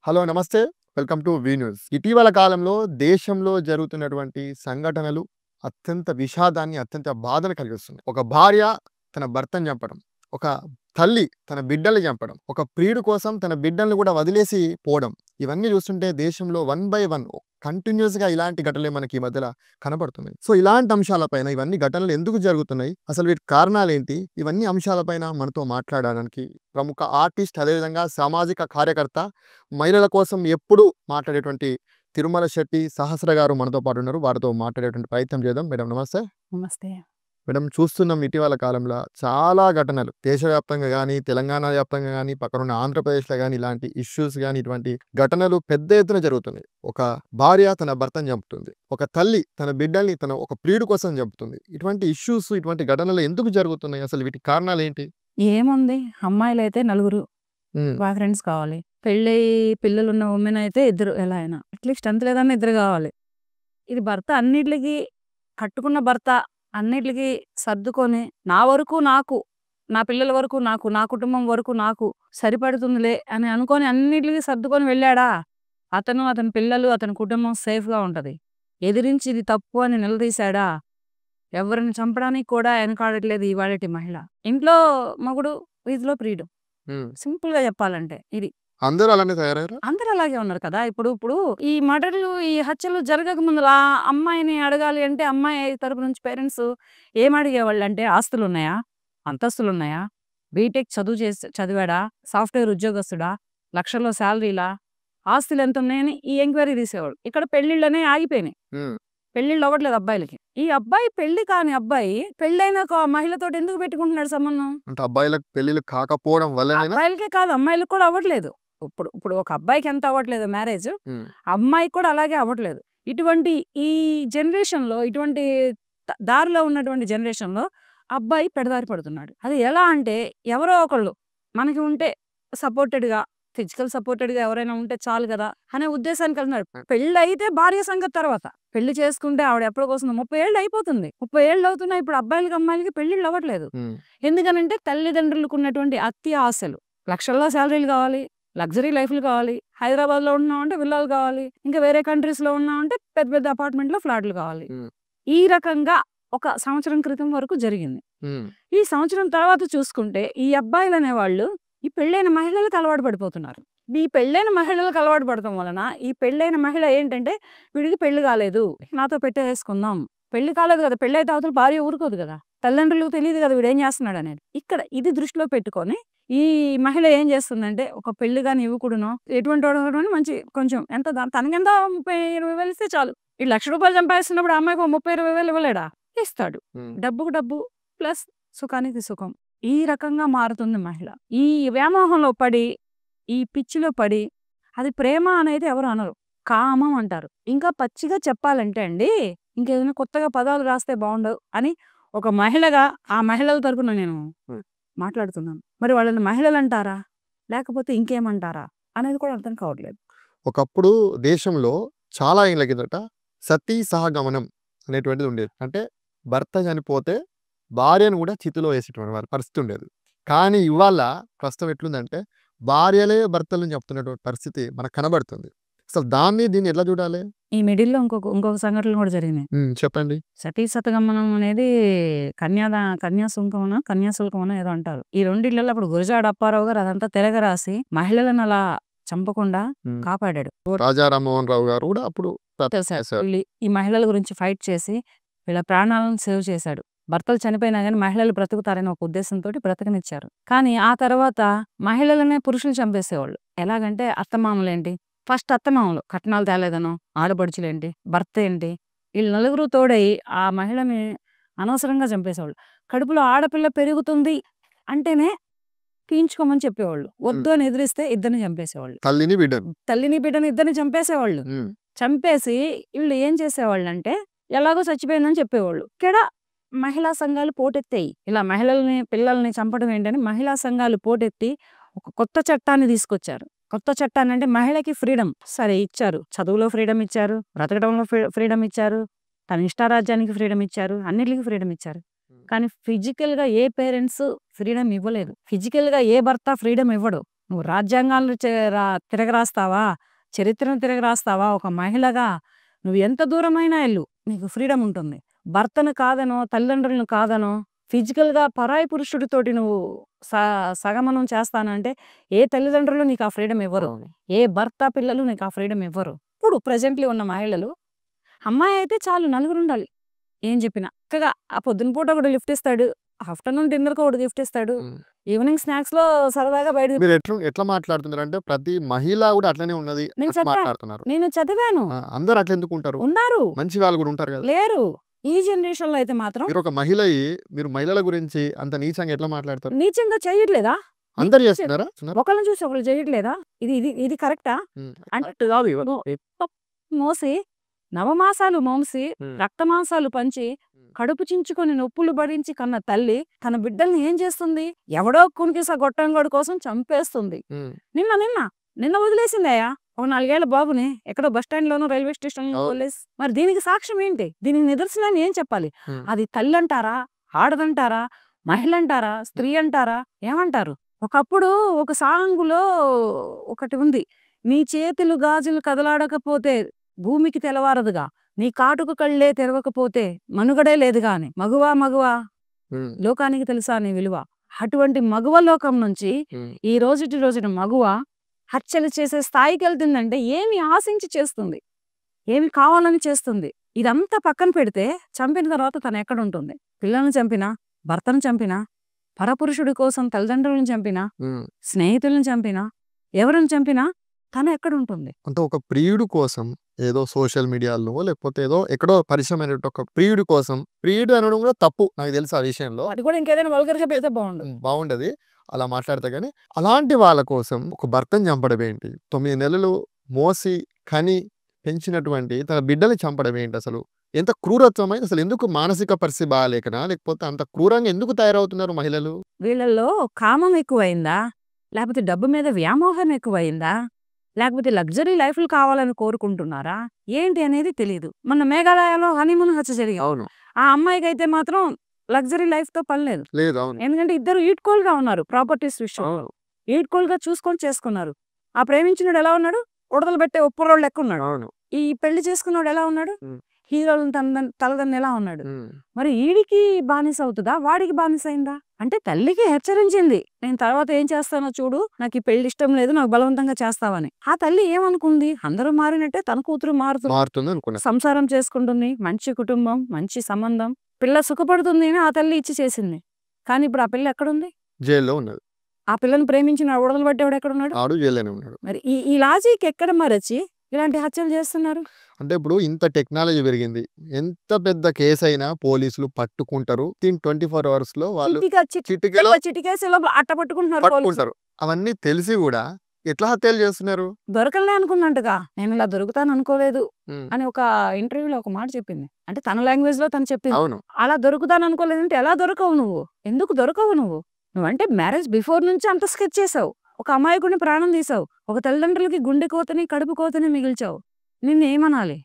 Hello నమస్తే. Welcome to V news. ఇటీవల కాలంలో దేశంలో జరుగుతున్నటువంటి సంఘటనలు అత్యంత విషాదాన్ని, అత్యంత బాధను కలిగిస్తున్నాయి. ఒక భార్య తన భర్తను చంపడం, ఒక తల్లి తన బిడ్డల్ని చంపడం, ఒక ప్రియుడు కోసం తన బిడ్డల్ని కూడా వదిలేసి పోవడం. ఇవన్నీ చూస్తుంటే దేశంలో వన్ బై వన్ కంటిన్యూస్‌గా ఇలాంటి ఘటనలే మనకి ఈ మధ్యల కనబడుతున్నాయి. సో, ఇలాంటి అంశాలపైన ఇవన్నీ ఘటనలు ఎందుకు జరుగుతున్నాయి? అసలు వీటి కారణాలేంటి? ఇవన్నీ అంశాలపైన మనతో మాట్లాడడానికి ప్రముఖ ఆర్టిస్ట్, అదేవిధంగా సామాజిక కార్యకర్త, మహిళల కోసం ఎప్పుడూ మాట్లాడేటువంటి తిరుమల శెట్టి సహస్ర గారు మనతో పాటు ఉన్నారు. వారితో మాట్లాడేటువంటి ప్రయత్నం చేద్దాం. మేడం నమస్తే. నమస్తే. మేడం, చూస్తున్నాం ఇటీవల కాలంలో చాలా ఘటనలు దేశవ్యాప్తంగా గానీ, తెలంగాణ వ్యాప్తంగా గానీ, పక్కనున్న ఆంధ్రప్రదేశ్‌లో గానీ ఇలాంటి ఇష్యూస్ గానీ, ఇటువంటి ఘటనలు పెద్ద ఎత్తున జరుగుతున్నాయి. ఒక భార్య తన భర్తను చంపుతుంది. ఒక తల్లి తన బిడ్డల్ని తన ఒక ప్రియుడు కోసం చంపుతుంది. ఇటువంటి ఇష్యూస్, ఇటువంటి ఘటనలు ఎందుకు జరుగుతున్నాయి? అసలు వీటి కారణాలేంటి? ఏముంది, అమ్మాయిలైతే నలుగురు హ్మ్. బాయ్ ఫ్రెండ్స్ కావాలి. పెళ్ళయి పిల్లలున్న ఉమెన్ అయితే ఇద్దరు, ఎలా అయినా అట్లీస్ట్ ఎంత లేదన్నా ఇద్దరు కావాలి. ఇది భర్త అన్నిట్లికి కట్టుకున్న భర్త అన్నిట్లికి సర్దుకొని నా వరకు నాకు, నా పిల్లల వరకు నాకు, నా కుటుంబం వరకు నాకు సరిపడుతుందిలే అని అనుకొని అన్నిట్లికి సర్దుకొని వెళ్ళాడా, అతను, అతని పిల్లలు, అతని కుటుంబం సేఫ్గా ఉంటది. ఎదిరించి ఇది తప్పు అని నిలదీశాడా, ఎవరిని చంపడానికి కూడా వెనకాడట్లేదు ఇవాళటి మహిళ. ఇంట్లో మగుడు, వీధిలో ప్రియుడు. హ్మ్. సింపుల్గా చెప్పాలంటే ఇది. అందరూ అలానే తయారయ్యారా? అందరూ అలాగే ఉన్నారు కదా. ఇప్పుడు ఇప్పుడు ఈ మర్డర్లు, ఈ హత్యలు జరగక ముందు ఆ అమ్మాయిని అడగాలి అంటే అమ్మాయి తరపు నుంచి పేరెంట్స్ ఏం అడిగేవాళ్ళు అంటే, ఆస్తులు ఉన్నాయా, అంతస్తులు ఉన్నాయా, బీటెక్ చదివాడా, సాఫ్ట్వేర్ ఉద్యోగస్తుడా, లక్షల్లో శాలరీలా, ఆస్తులు ఎంత ఉన్నాయని ఈ ఎంక్వైరీ తీసేవాళ్ళు. ఇక్కడ పెళ్లిళ్ళనే ఆగిపోయినాయి. హ్మ్. పెళ్లిళ్ళు అవ్వట్లేదు అబ్బాయిలకి. ఈ అబ్బాయి పెళ్లి కాని అబ్బాయి పెళ్ళైన మహిళతో ఎందుకు పెట్టుకుంటున్నాడు సంబంధం? అంటే అబ్బాయిలకు పెళ్ళిళ్ళు కాకపోవడం వల్లనేనా? అబ్బాయిలకే కాదు, అమ్మాయిలకు కూడా అవ్వట్లేదు. ఇప్పుడు ఇప్పుడు ఒక అబ్బాయికి ఎంత అవ్వట్లేదు మ్యారేజ్, హ్మ్. అమ్మాయికి కూడా అలాగే అవ్వట్లేదు. ఇటువంటి ఈ జనరేషన్లో, ఇటువంటి దారిలో ఉన్నటువంటి జనరేషన్లో అబ్బాయి పెడదారి పడుతున్నాడు. అది ఎలా అంటే, ఎవరో ఒకళ్ళు మనకి ఉంటే సపోర్టెడ్గా, ఫిజికల్ సపోర్టెడ్గా ఎవరైనా ఉంటే చాలు కదా అనే ఉద్దేశానికి వెళ్తున్నాడు. పెళ్ళి అయితే భార్య సంగతి తర్వాత, పెళ్లి చేసుకుంటే ఆవిడ ఎప్పటికోసం 30 ఏళ్ళు అయిపోతుంది. 30 ఏళ్ళు అవుతున్నా ఇప్పుడు అబ్బాయిలకి అమ్మాయిలకి పెళ్లిళ్ళు అవ్వట్లేదు. హ్మ్. ఎందుకనంటే తల్లిదండ్రులకు ఉన్నటువంటి అతి ఆశలు, లక్షల్లో శాలరీలు కావాలి, లగ్జరీ లైఫ్లు కావాలి, హైదరాబాద్లో ఉన్నామంటే విల్లాలు కావాలి, ఇంకా వేరే కంట్రీస్లో ఉన్నామంటే పెద్ద పెద్ద అపార్ట్మెంట్లో ఫ్లాట్లు కావాలి. హ్మ్. ఈ రకంగా ఒక సంవత్సరం క్రితం వరకు జరిగింది. హ్మ్. ఈ సంవత్సరం తర్వాత చూసుకుంటే ఈ అబ్బాయిలు అనేవాళ్ళు ఈ పెళ్ళైన మహిళలకు అలవాటు పడిపోతున్నారు. ఈ పెళ్ళైన మహిళలకు అలవాటు పడటం వలన ఈ పెళ్ళైన మహిళ ఏంటంటే, వీడికి పెళ్లి కాలేదు, నాతో పెట్టేసుకుందాం. పెళ్లి కాలేదు కదా, పెళ్ళి అయితే అవతల భార్య ఊరుకోదు కదా, తల్లిదండ్రులకు తెలియదు కదా వీడు ఏం చేస్తున్నాడు అనేది. ఇక్కడ ఇది దృష్టిలో పెట్టుకొని ఈ మహిళ ఏం చేస్తుందంటే, ఒక పెళ్లి కానీ ఇవ్వకూడను, ఎటువంటి వాడు మంచి కొంచెం ఎంత తనకెంత 30-20 వేలు ఇస్తే చాలు. ఈ ₹1,00,000 సంపాదిస్తున్నప్పుడు ఆ అమ్మాయికి 30-20 వేలు ఇవ్వలేడా? ఇస్తాడు. హ్మ్. డబ్బుకు డబ్బు ప్లస్ సుఖానికి సుఖం. ఈ రకంగా మారుతుంది మహిళ. ఈ వ్యామోహంలో పడి, ఈ పిచ్చిలో పడి, అది ప్రేమ అనేది ఎవరు అనరు, కామం అంటారు. ఇంకా పచ్చిగా చెప్పాలంటే అండి, ఇంకేదైనా కొత్తగా పదాలు రాస్తే బాగుండవు అని ఒక మహిళగా ఆ మహిళల తరపున నేను మాట్లాడుతున్నాను. మరి వాళ్ళని మహిళలు అంటారా లేకపోతే ఇంకేమంటారా అనేది కూడా అర్థం కావట్లేదు. ఒకప్పుడు దేశంలో చాలా ఏళ్ల కిందట సతీ సహగమనం అనేటువంటిది ఉండేది. అంటే భర్త చనిపోతే భార్యను కూడా చితిలో వేసేటువంటి వారి పరిస్థితి ఉండేది. కానీ ఇవాళ ప్రస్తుతం ఎట్లుందంటే, భార్యలే భర్తలను చెప్తున్నటువంటి పరిస్థితి మనకు కనబడుతుంది. అసలు దీన్ని ఎట్లా చూడాలి? ఈ మిడిల్లో ఇంకొక సంఘటనలు కూడా జరిగినాయి. చెప్పండి. సతీ సతగమనం అనేది కన్యాశుల్కమనో ఏదో అంటారు. ఈ రెండిళ్లలో అప్పుడు గురజాడ అప్పారావు గారు అదంతా తిరగరాసి మహిళలను అలా చంపకుండా కాపాడాడు. రాజా రామ్మోహన్ రావు గారు కూడా అప్పుడు ఈ మహిళల గురించి ఫైట్ చేసి వీళ్ళ ప్రాణాలను సేవ్ చేశాడు. భర్తలు చనిపోయినా కానీ మహిళలు బ్రతుకుతారని ఒక ఉద్దేశంతో బ్రతకనిచ్చారు. కానీ ఆ తర్వాత మహిళలనే పురుషులు చంపేసేవాళ్ళు. ఎలాగంటే అత్తమామలేంటి, ఫస్ట్ అత్తమామలు కట్నాలు తేలేదనో, ఆడపడుచులేంటి, భర్త ఏంటి, వీళ్ళు నలుగురు తోడై ఆ మహిళని అనవసరంగా చంపేసేవాళ్ళు. కడుపులో ఆడపిల్ల పెరుగుతుంది అంటేనే తీయించుకోమని చెప్పేవాళ్ళు. వద్దు అని ఎదిరిస్తే ఇద్దరిని చంపేసేవాళ్ళు. తల్లిని బిడ్డని ఇద్దరిని చంపేసేవాళ్ళు. చంపేసి వీళ్ళు ఏం చేసేవాళ్ళు అంటే, ఎలాగో చచ్చిపోయిందని చెప్పేవాళ్ళు. ఇక్కడ మహిళా సంఘాలు పోటెత్తాయి. ఇలా మహిళల్ని, పిల్లల్ని చంపడం ఏంటని మహిళా సంఘాలు పోటెత్తి ఒక కొత్త చట్టాన్ని తీసుకొచ్చారు. కొత్త చట్టాన్ని అంటే మహిళకి ఫ్రీడమ్ సరే ఇచ్చారు, చదువులో ఫ్రీడమ్ ఇచ్చారు, బ్రతకడంలో ఫ్రీడమ్ ఇచ్చారు, తన ఇష్టారాజ్యానికి ఫ్రీడమ్ ఇచ్చారు, అన్నిటికీ ఫ్రీడమ్ ఇచ్చారు. కానీ ఫిజికల్గా ఏ పేరెంట్స్ ఫ్రీడమ్ ఇవ్వలేదు. ఫిజికల్గా ఏ భర్త ఫ్రీడమ్ ఇవ్వడు. నువ్వు రాజ్యాంగాలను తిరగరాస్తావా, చరిత్రను తిరగరాస్తావా, ఒక మహిళగా నువ్వు ఎంత దూరమైనా వెళ్ళు, నీకు ఫ్రీడమ్ ఉంటుంది. భర్తను కాదనో, తల్లిదండ్రులను కాదనో, ఫిజికల్గా పరాయి పురుషుడితోటి నువ్వు సగమనం చేస్తానంటే ఏ తల్లిదండ్రులు నీకు ఆ ఫ్రీడమ్ ఇవ్వరు, ఏ భర్త పిల్లలు నీకు ఆ ఫ్రీడమ్ ఇవ్వరు. ఇప్పుడు ప్రజెంట్లీ ఉన్న మహిళలు, అమ్మాయి అయితే చాలు నలుగురు ఉండాలి, ఏం చెప్పినా చక్కగా ఆ పొద్దున పూట ఒకటి లిఫ్ట్ ఇస్తాడు, ఆఫ్టర్నూన్ డిన్నర్కి ఒకటి గిఫ్ట్ ఇస్తాడు, ఈవినింగ్ స్నాక్స్ లో సరదాగా బయట. మీరు ఎట్లా మాట్లాడుతున్నారు అంటే ప్రతి మహిళ కూడా అట్లనే ఉన్నది మాట్లాడుతున్నారు. నేను చదివాను, అందరు అట్లా ఎందుకు ఉంటారు, ఉన్నారు, మంచి వాళ్ళు కూడా ఉంటారు కదా, లేరు. ఈ జనరేషన్ లో అయితే మాత్రం మీరు ఒక మహిళ, మీరు మహిళల గురించి అంత నీచంగా ఎట్లా మాట్లాడతారు? నీచంగా చేయట్లేదా? అందరు చేస్తున్నారా? ఒకళ్ళని చూసి ఒకళ్ళు చేయట్లేదా? ఇది ఇది ఇది కరెక్టా? అంటే మోసి నవమాసాలు మోసి రక్తమాంసాలు పంచి కడుపు చించుకొని నొప్పులు భరించి కన్న తల్లి తన బిడ్డల్ని ఏం చేస్తుంది? ఎవడో కునికిస గొట్టంగోడు కోసం చంపేస్తుంది. నిన్న నిన్న నిన్న వదిలేసిందయ్యా ఒక 4 ఏళ్ల బాబుని ఎక్కడో బస్టాండ్ లోనో రైల్వే స్టేషన్ లో వదిలేసి. మరి దీనికి సాక్ష్యం ఏంటి? దీనికి నిదర్శనాన్ని ఏం చెప్పాలి? అది తల్లి అంటారా, ఆడదంటారా, మహిళ అంటారా, స్త్రీ అంటారా, ఏమంటారు? ఒకప్పుడు ఒక సాంగులో ఒకటి ఉంది, నీ చేతులు గాజులు కదలాడకపోతే భూమికి తెలవారదుగా, నీ కాటుకు కళ్ళే తెరవకపోతే మనుగడే లేదుగా అని. మగువా మగువా లోకానికి తెలుసా నీ విలువ. అటువంటి మగువ లోకం నుంచి ఈ రోజున మగువ హత్యలు చేసే స్థాయికి వెళ్తుందంటే ఏమి ఆశించి చేస్తుంది, ఏమి కావాలని చేస్తుంది? ఇదంతా పక్కన పెడితే చంపిన తర్వాత తను ఎక్కడ ఉంటుంది? పిల్లల్ని చంపినా, భర్తను చంపినా, పరపురుషుడి కోసం తల్లిదండ్రులను చంపినా, స్నేహితులను చంపినా, ఎవరిని చంపినా తను ఎక్కడ ఉంటుంది? అంటే ఒక ప్రియుడు కోసం ఏదో సోషల్ మీడియాలో లేకపోతే ఏదో ఎక్కడో పరిచయమైన ఒక ప్రియుడి కోసం, ప్రియుడు అనడం కూడా తప్పు నాకు తెలుసు ఆ విషయంలో, అది కూడా ఇంకేదైనా వల్గర్గా పెడితే బాగుండదు అలా మాట్లాడితే. కానీ అలాంటి వాళ్ళ కోసం ఒక భర్తను చంపడం ఏంటి? 9 నెలలు మోసి కని పెంచినటువంటి తన బిడ్డని చంపడం ఏంటి? అసలు ఎంత క్రూరత్వమైన, అసలు ఎందుకు మానసిక పరిస్థితి బాగాలేకనా, లేకపోతే అంత క్రూరంగా ఎందుకు తయారవుతున్నారు మహిళలు? వీళ్ళల్లో కామం ఎక్కువైందా, లేకపోతే డబ్బు మీద వ్యామోహం ఎక్కువైందా, లేకపోతే లగ్జరీ లైఫ్లు కావాలని కోరుకుంటున్నారా, ఏంటి అనేది తెలియదు. మొన్న మేఘాలయలో హనీమూన్ హత్య జరిగింది. ఆ అమ్మాయికి అయితే మాత్రం లగ్జరీ లైఫ్ తో పని లేదు. ఎందుకంటే ఇద్దరు ఈక్వల్ గా ఉన్నారు ప్రాపర్టీస్ విషయంలో, ఈక్వల్ గా చూసుకొని చేసుకున్నారు. ఆ ప్రేమించినోడు ఎలా ఉన్నాడు? ఉడతలు పెట్టే ఒప్పురోళ్ళు లెక్క ఉన్నాడు. ఈ పెళ్లి చేసుకున్నాడు ఎలా ఉన్నాడు? హీరోలను తలదన్ని ఎలా ఉన్నాడు? మరి ఈడికి బానిస అవుతుందా, వాడికి బానిస అయిందా? అంటే తల్లికి హెచ్చరించింది, నేను తర్వాత ఏం చేస్తానో చూడు, నాకు ఈ పెళ్లి ఇష్టం లేదు, నాకు బలవంతంగా చేస్తావని. ఆ తల్లి ఏమనుకుంది? అందరూ మారినట్టే తన కూతురు మారుతుంది, సంసారం చేసుకుంటుంది, మంచి కుటుంబం, మంచి సంబంధం, పిల్ల సుఖపడుతుంది అని ఆ తల్లి ఇచ్చి చేసింది. కానీ ఇప్పుడు ఆ పిల్ల ఎక్కడుంది? జైల్లో ఉన్నది. ఆ పిల్లని ప్రేమించిన ఉడతలు పట్టేవాడు ఎక్కడున్నాడు? మరి ఈ లాజిక్ ఎక్కడ మరచి ఇలాంటి హత్యలు చేస్తున్నారు? అంటే ఇప్పుడు ఇంత టెక్నాలజీ పెరిగింది, ఎంత పెద్ద కేసు అయినా పోలీసులు పట్టుకుంటారు. 24 hours లో వాళ్ళు చిటికేసి అట్ట పట్టుకుంటున్నారు. అవన్నీ తెలిసి కూడా ఎట్లా హత్యలు చేస్తున్నారు? దొరకలే అనుకున్నట్టుగా, నేను ఇలా దొరుకుతాను అనుకోలేదు అని ఒక ఇంటర్వ్యూలో ఒక మాట చెప్పింది. అంటే తన లాంగ్వేజ్ లో తను చెప్పింది. అలా దొరుకుతాను అనుకోలేదంటే ఎలా దొరకవు నువ్వు? ఎందుకు దొరకవు నువ్వంటే మ్యారేజ్ బిఫోర్ నుంచి అంత స్కెచ్ చేసావు, ఒక అమాయకుడిని ప్రాణం తీసావు, ఒక తల్లిదండ్రులకి గుండె కోతని కడుపు కోతని మిగిల్చావు. నిన్ను ఏమనాలి?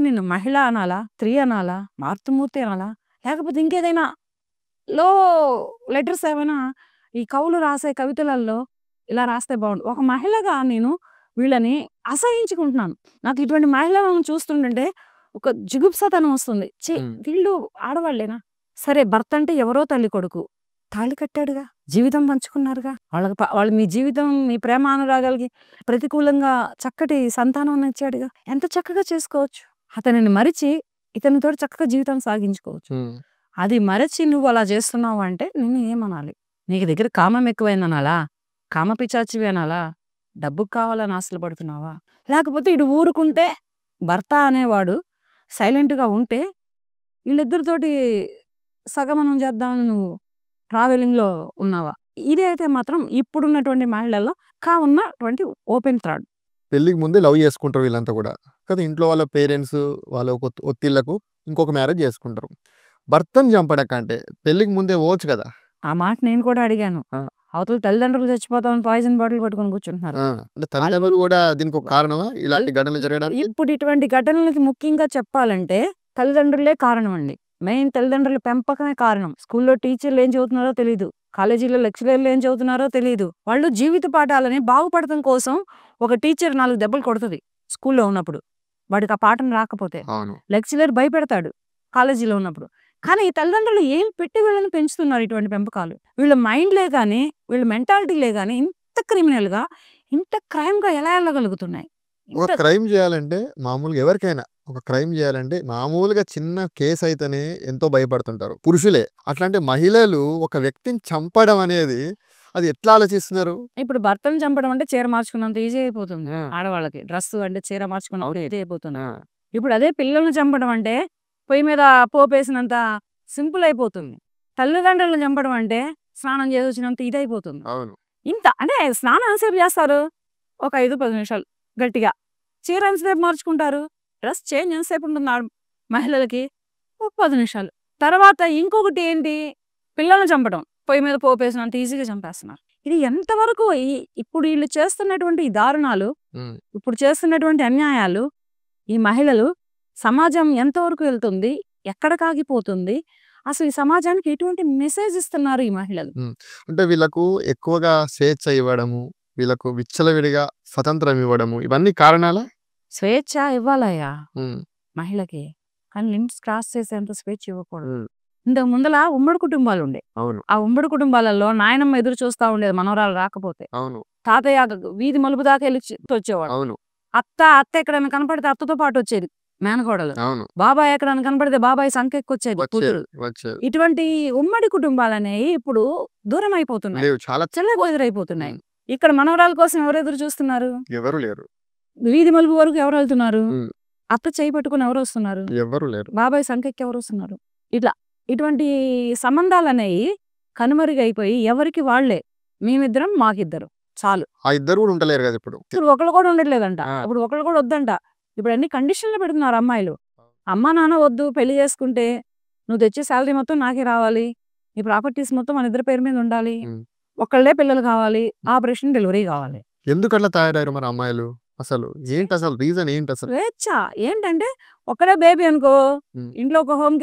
నిన్ను మహిళ అనాలా, స్త్రీ అనాలా, మార్తమూర్తి అనాలా, లేకపోతే ఇంకేదైనా లో లెటర్స్ ఏమైనా ఈ కవులు రాసే కవితలలో ఇలా రాస్తే బాగుండు. ఒక మహిళగా నేను వీళ్ళని అసహించుకుంటున్నాను. నాకు ఇటువంటి మహిళలను చూస్తుంటే ఒక జిగుప్సతనం వస్తుంది. వీళ్ళు ఆడవాళ్ళేనా? సరే, భర్త అంటే ఎవరో తల్లి కొడుకు, తాళి కట్టాడుగా, జీవితం పంచుకున్నారుగా, వాళ్ళు మీ జీవితం, మీ ప్రేమ అనురాగాలకి ప్రతికూలంగా చక్కటి సంతానం ఇచ్చాడుగా, ఎంత చక్కగా చేసుకోవచ్చు. అతనిని మరిచి ఇతనితో చక్కగా జీవితం సాగించుకోవచ్చు. అది మరచి నువ్వు అలా చేస్తున్నావు అంటే నిన్ను ఏమనాలి? నీకు దగ్గర కామం ఎక్కువైందనాలా, కామ పిచాచివి అనాలా, డబ్బుకు కావాలని ఆశలు పడుతున్నావా? లేకపోతే ఇటు ఊరుకుంటే భర్త అనేవాడు సైలెంట్గా ఉంటే వీళ్ళిద్దరితోటి సగమనం చేద్దామని నువ్వు ట్రావెలింగ్లో ఉన్నావా? ఇది అయితే మాత్రం ఇప్పుడున్నటువంటి మహిళల్లో ఉన్నటువంటి ఓపెన్ థ్రాడ్. పెళ్లికి ముందే లవ్ చేసుకుంటారు వీళ్ళంతా కూడా కదా. ఇంట్లో వాళ్ళ పేరెంట్స్ వాళ్ళ ఒత్తిళ్లకు ఇంకొక మ్యారేజ్ చేసుకుంటారు. భర్తను చంపడకంటే పెళ్లికి ముందే పోవచ్చు కదా. ఆ మాట నేను కూడా అడిగాను. అవతల తల్లిదండ్రులు చచ్చిపోతామని పాయిజన్ బాటిల్ పట్టుకొని కూర్చుంటున్నారు. తల్లిదండ్రులు కూడా దీనికి ఒక కారణమా ఇలాంటి ఘటనలు జరగడానికి? ఇప్పుడు ఇటువంటి ఘటనలకి ముఖ్యంగా చెప్పాలంటే తల్లిదండ్రులే కారణం అండి. మెయిన్ తల్లిదండ్రుల పెంపకమే కారణం. స్కూల్లో టీచర్లు ఏం చదువుతున్నారో తెలీదు, కాలేజీలో లెక్చరర్లు ఏం చదువుతున్నారో తెలియదు. వాళ్ళు జీవిత పాఠాలని బాగుపడటం కోసం ఒక టీచర్ 4 దెబ్బలు కొడుతుంది స్కూల్లో ఉన్నప్పుడు. వాడికి ఆ పాఠం రాకపోతే. అవును. లెక్చరర్ భయపెడతాడు కాలేజీలో ఉన్నప్పుడు. కానీ ఈ తల్లిదండ్రులు ఏం పెట్టి వీళ్ళని పెంచుతున్నారు ఇటువంటి పెంపకాలు. వీళ్ళ మైండ్‌లే గాని, వీళ్ళ మెంటాలిటీలే గాని ఇంత క్రిమినల్‌గా, ఇంత క్రైమ్‌గా ఎలా ఎళ్ళగలుగుతున్నాయి? ఒక ఇంత క్రైమ్ చేయాలంటే మామూలుగా ఎవరికైనా ఒక క్రైమ్ చేయాలంటే మామూలుగా చిన్న కేసు అయితేనే ఎంతో భయపడుతుంటారు పురుషులే. అట్లాంటి మహిళలు ఒక వ్యక్తిని చంపడం అనేది అది ఎట్లా ఆలోచిస్తున్నారు? ఇప్పుడు భర్తను చంపడం అంటే చీర మార్చుకున్నంత ఈజీ అయిపోతుంది ఆ! ఆడవాళ్ళకి. డ్రెస్ అంటే చీర మార్చుకున్నంత అవును. ఈజీ అయిపోతుంది. ఆ! ఇప్పుడు అదే పిల్లల్ని చంపడం అంటే పొయ్యి మీద పోపేసినంత సింపుల్ అయిపోతుంది. తల్లిదండ్రులను చంపడం అంటే స్నానం చేసి వచ్చినంత ఇదైపోతుంది. అవును. ఇంత అంటే స్నానం ఎంతసేపు చేస్తారు? ఒక 5-10 నిమిషాలు గట్టిగా. చీర ఎంతసేపు మార్చుకుంటారు? డ్రెస్ చేంజ్ ఎంతసేపు ఉంటుంది మహిళలకి? ఒక 10 నిమిషాలు. తర్వాత ఇంకొకటి ఏంటి? పిల్లల్ని చంపడం. పొయ్యి మీద పోపేసినంత ఈజీగా చంపేస్తున్నారు. ఇది ఎంతవరకు ఇప్పుడు వీళ్ళు చేస్తున్నటువంటి ఈ దారుణాలు, హ్మ్. ఇప్పుడు చేస్తున్నటువంటి అన్యాయాలు, ఈ మహిళలు సమాజం ఎంతవరకు వెళ్తుంది? ఎక్కడికి ఆగిపోతుంది? అసలు ఈ సమాజానికి ఎటువంటి మెసేజ్ ఇస్తున్నారు ఈ మహిళలు? అంటే వీళ్ళకు ఎక్కువగా స్వేచ్ఛ ఇవ్వడము, వీళ్ళకు విచ్చలవిడిగా స్వతంత్రం ఇవ్వడము ఇవన్నీ కారణాలా? స్వేచ్ఛ ఇవ్వాలయ్యా హ్మ్. మహిళకి. కానీ లిమిట్స్ క్రాస్ చేసేంత స్వేచ్ఛ ఇవ్వకూడదు. హ్మ్. ఇంతకు ముందల ఉమ్మడి కుటుంబాలు ఉండే. అవును. ఆ ఉమ్మడి కుటుంబాలలో నాయనమ్మ ఎదురు చూస్తా ఉండేది మనవరాలు రాకపోతే. అవును. తాతయ్య వీధి మలుపు దాకా వెళ్ళి వచ్చేవాడు. అవును. అత్త ఎక్కడైనా కనపడితే అత్తతో పాటు వచ్చేది మేనకోడలు. అవును. బాబాయ్ ఎక్కడైనా కనపడితే బాబాయ్ సంకెక్కొచ్చేది వచ్చేది. కూతురు. వచ్చేది. ఇటువంటి ఉమ్మడి కుటుంబాలనేవి ఇప్పుడు దూరం అయిపోతున్నాయి. లేవు. చాలా చెల్లెబోదిరైపోతున్నాయి. హ్మ్. ఇక్కడ మనవరాల కోసం ఎవరు ఎదురు చూస్తున్నారు? ఎవరు లేరు. వీధి మలుపు వరకు ఎవరు వెళ్తున్నారు? హ్మ్. అత్త చేయి పట్టుకుని ఎవరు వస్తున్నారు? ఎవ్వరు లేరు. బాబాయ్ సంకెక్కి ఎవరు వస్తున్నారు? ఇటువంటి సంబంధాలనేవి కనుమరుగైపోయి ఎవరికి వాళ్లే మేమిద్దరం మాకిద్దరు చాలు. ఆ ఇద్దరు కూడా ఉండలేరు కదా ఇప్పుడు. ఇప్పుడు ఒకళ్ళు కూడా ఉండట్లేదంట. ఆ! ఇప్పుడు ఒకళ్ళు కూడా వద్దంట. ఇప్పుడు అన్ని కండిషన్లు పెడుతున్నారు అమ్మాయిలు. అమ్మా నాన్న వద్దు, పెళ్లి చేసుకుంటే నువ్వు తెచ్చే శాలరీ మొత్తం నాకే రావాలి, నీ ప్రాపర్టీస్ మొత్తం మన ఇద్దరి పేరు మీద ఉండాలి, హ్మ్. ఒకళ్ళే పిల్లలు కావాలి, ఆపరేషన్ డెలివరీ కావాలి. ఎందుకట్లా తయారయ్యారు మరి అమ్మాయిలు? అసలు ఏంటసలు రీజన్ ఏంటసలు? స్వేచ్ఛ ఏంటంటే ఒక్కడే బేబీ అనుకో, హ్మ్. ఇంట్లో ఒక హోమ్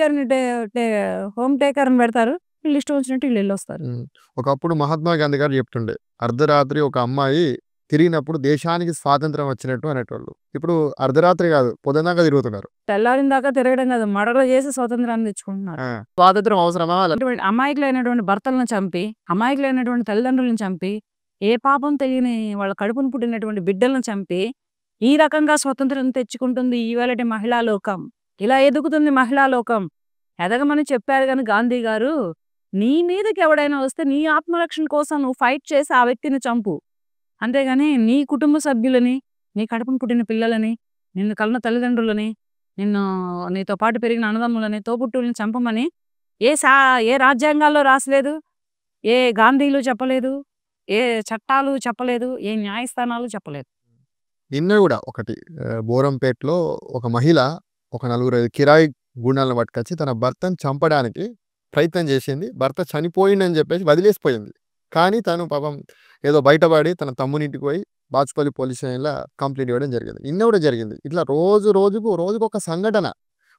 టేకర్ని పెడతారు, వీళ్ళు ఇష్టం వచ్చినట్టు వీళ్ళు వెళ్ళొస్తారు. హ్మ్. ఒకప్పుడు మహాత్మా గాంధీ గారు చెప్తుండే అర్ధరాత్రి ఒక అమ్మాయి తిరిగినప్పుడు దేశానికి స్వాతంత్రం వచ్చినట్టు అనేటోళ్ళు. ఇప్పుడు అర్ధరాత్రి కాదు పొద్దున్నాక తిరుగుతున్నారు. తెల్లారిన దాకా తిరగడం కాదు, మర్డర్ చేసి స్వాతంత్రాన్ని తెచ్చుకుంటున్నారు. స్వాతంత్రం అవసరమా? అటువంటి అమాయకులైనటువంటి భర్తలను చంపి, అమాయకులైనటువంటి తల్లిదండ్రులను చంపి, ఏ పాపం తెలియని వాళ్ళ కడుపును పుట్టినటువంటి బిడ్డలను చంపి, ఈ రకంగా స్వతంత్రం తెచ్చుకుంటుంది ఈవేళటి మహిళా లోకం. ఇలా ఎదుగుతుంది మహిళా లోకం. ఎదగమని చెప్పారు కానీ గాంధీ గారు, నీ మీదకి ఎవడైనా వస్తే నీ ఆత్మరక్షణ కోసం నువ్వు ఫైట్ చేసి ఆ వ్యక్తిని చంపు. అంతేగాని నీ కుటుంబ సభ్యులని, నీ కడుపును పుట్టిన పిల్లలని, నిన్ను కన్న తల్లిదండ్రులని, నీతో పాటు పెరిగిన అన్నదమ్ములని, తోబుట్టువులని చంపమని ఏ రాజ్యాంగాల్లో రాసలేదు, ఏ గాంధీలు చెప్పలేదు, ఏ చట్టాలు చెప్పలేదు, ఏ న్యాయస్థానాలు చెప్పలేదు. నిన్న కూడా ఒకటి బోరంపేటలో ఒక మహిళ ఒక 4-5 కిరాయి గూండాలను పట్టుకొచ్చి తన భర్తను చంపడానికి ప్రయత్నం చేసింది. భర్త చనిపోయిండని చెప్పేసి వదిలేసిపోయింది. కానీ తను పాపం ఏదో బయటపడి తన తమ్మునింటికి పోయి బాచుపల్లి పోలీస్ స్టేషన్‌లో కంప్లైంట్ ఇవ్వడం జరిగింది. నిన్న కూడా జరిగింది. ఇట్లా రోజుకొక సంఘటన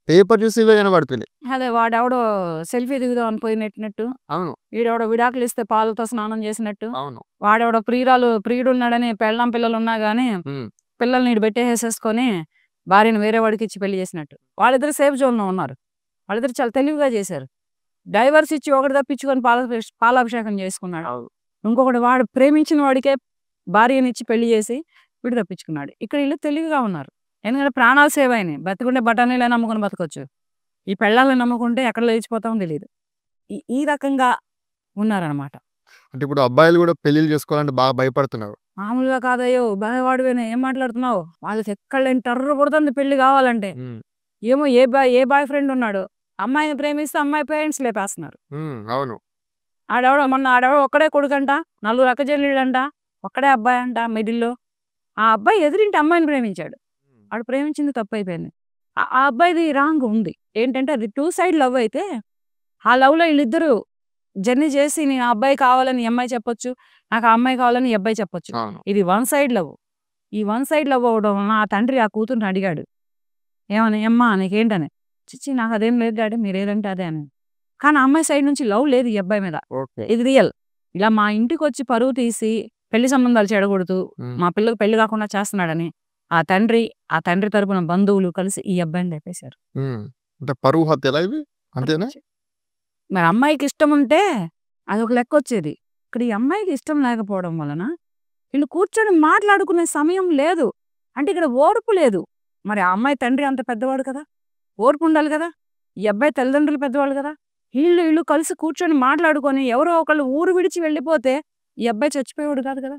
పేపర్ చూసి ఇవే కనబడుతున్నాయి. అదే వాడెవడో సెల్ఫీ దిగుదాం అని పోయి నెట్టినట్టు, అవును. వీడెవడో విడాకులు ఇస్తే పాలతో స్నానం చేసినట్టు, అవును. వాడెవడో ప్రియుడున్నాడని పెళ్ళాం పిల్లలు ఉన్నా గానీ హ్మ్. పిల్లల్ని ఈడు పెట్టేసేసుకొని భార్యను వేరే వాడికి ఇచ్చి పెళ్లి చేసినట్టు. వాళ్ళిద్దరు సేఫ్ జోన్‌లో ఉన్నారు. వాళ్ళిద్దరు చాలా తెలివిగా చేశారు. డైవర్స్ ఇచ్చి ఒకటి తప్పించుకొని పాలాభిషేకం చేసుకున్నాడు. ఇంకొకటి వాడు ప్రేమించిన వాడికే భార్యనిచ్చి పెళ్లి చేసి వీడు తప్పించుకున్నాడు. ఇక్కడ వీళ్ళు తెలివిగా ఉన్నారు. ఎందుకంటే ప్రాణాలు సేవ్ అయినాయి. బతుకుంటే బఠానీలే నమ్ముకొని బతకొచ్చు. ఈ పెళ్ళాలని నమ్ముకుంటే ఎక్కడ లేచిపోతామో తెలియదు. ఈ రకంగా ఉన్నారనమాట. అంటే ఇప్పుడు అబ్బాయిలు కూడా పెళ్లిళ్ళు చేసుకోవాలంటే బాగా భయపడుతున్నారు. మామూలుగా కాదయ్యో, బాధవాడివేనా, ఏం మాట్లాడుతున్నావు? వాళ్ళకి ఎక్కడలేని టర్రు పుడుతుంది పెళ్లి కావాలంటే. హ్మ్. ఏమో ఏ బాయ్ ఫ్రెండ్ ఉన్నాడు, అమ్మాయిని ప్రేమిస్తే అమ్మాయి పేరెంట్స్ లేపేస్తున్నారు. అవును. ఆడెవడో ఒక్కడే కొడుకంట, 4 అక్కచెల్లెళ్ళంట, ఒక్కడే అబ్బాయి అంట మిడిల్లో. ఆ అబ్బాయి ఎదురింటి అమ్మాయిని ప్రేమించాడు. వాడు ప్రేమించింది తప్పైపోయింది. ఆ అబ్బాయిది రాంగ్ ఉంది. ఏంటంటే అది 2 సైడ్ లవ్ అయితే, ఆ లవ్లో వీళ్ళిద్దరూ జర్నీ చేసి నేను ఆ అబ్బాయి కావాలని ఈ అమ్మాయి చెప్పొచ్చు, నాకు ఆ అమ్మాయి కావాలని ఈ అబ్బాయి చెప్పొచ్చు. అవును. ఇది 1 సైడ్ లవ్. ఈ 1 సైడ్ లవ్ అవ్వడం వలన ఆ తండ్రి ఆ కూతుర్ని అడిగాడు, ఏమని, అమ్మా నీకేంటని. చిచ్చి నాకు అదేం లేదు డాడీ, మీరేదంటే అదే అని. కానీ ఆ అమ్మాయి సైడ్ నుంచి లవ్ లేదు ఈ అబ్బాయి మీద. ఓకే. ఇది రియల్. ఇలా మా ఇంటికి వచ్చి పరువు తీసి పెళ్లి సంబంధాలు చెడగొడుతూ మా పిల్లకి పెళ్లి కాకుండా చేస్తున్నాడని ఆ తండ్రి తరపున బంధువులు కలిసి ఈ అబ్బాయిని లేపేశారు. అంటే పరువు హత్యలా ఇవి? అంతేనా? మరి అమ్మాయికి ఇష్టం ఉంటే అదొక లెక్క వచ్చేది. ఇక్కడ ఈ అమ్మాయికి ఇష్టం లేకపోవడం వలన వీళ్ళు కూర్చొని మాట్లాడుకునే సమయం లేదు. అంటే ఇక్కడ ఓర్పు లేదు. మరి ఆ అమ్మాయి తండ్రి అంత పెద్దవాడు కదా, ఓర్పు ఉండాలి కదా. ఈ అబ్బాయి తల్లిదండ్రులు పెద్దవాళ్ళు కదా. వీళ్ళు కలిసి కూర్చొని మాట్లాడుకొని ఎవరో ఒకళ్ళు ఊరు విడిచి వెళ్ళిపోతే ఈ అబ్బాయి చచ్చిపోయేవాడు కాదు కదా.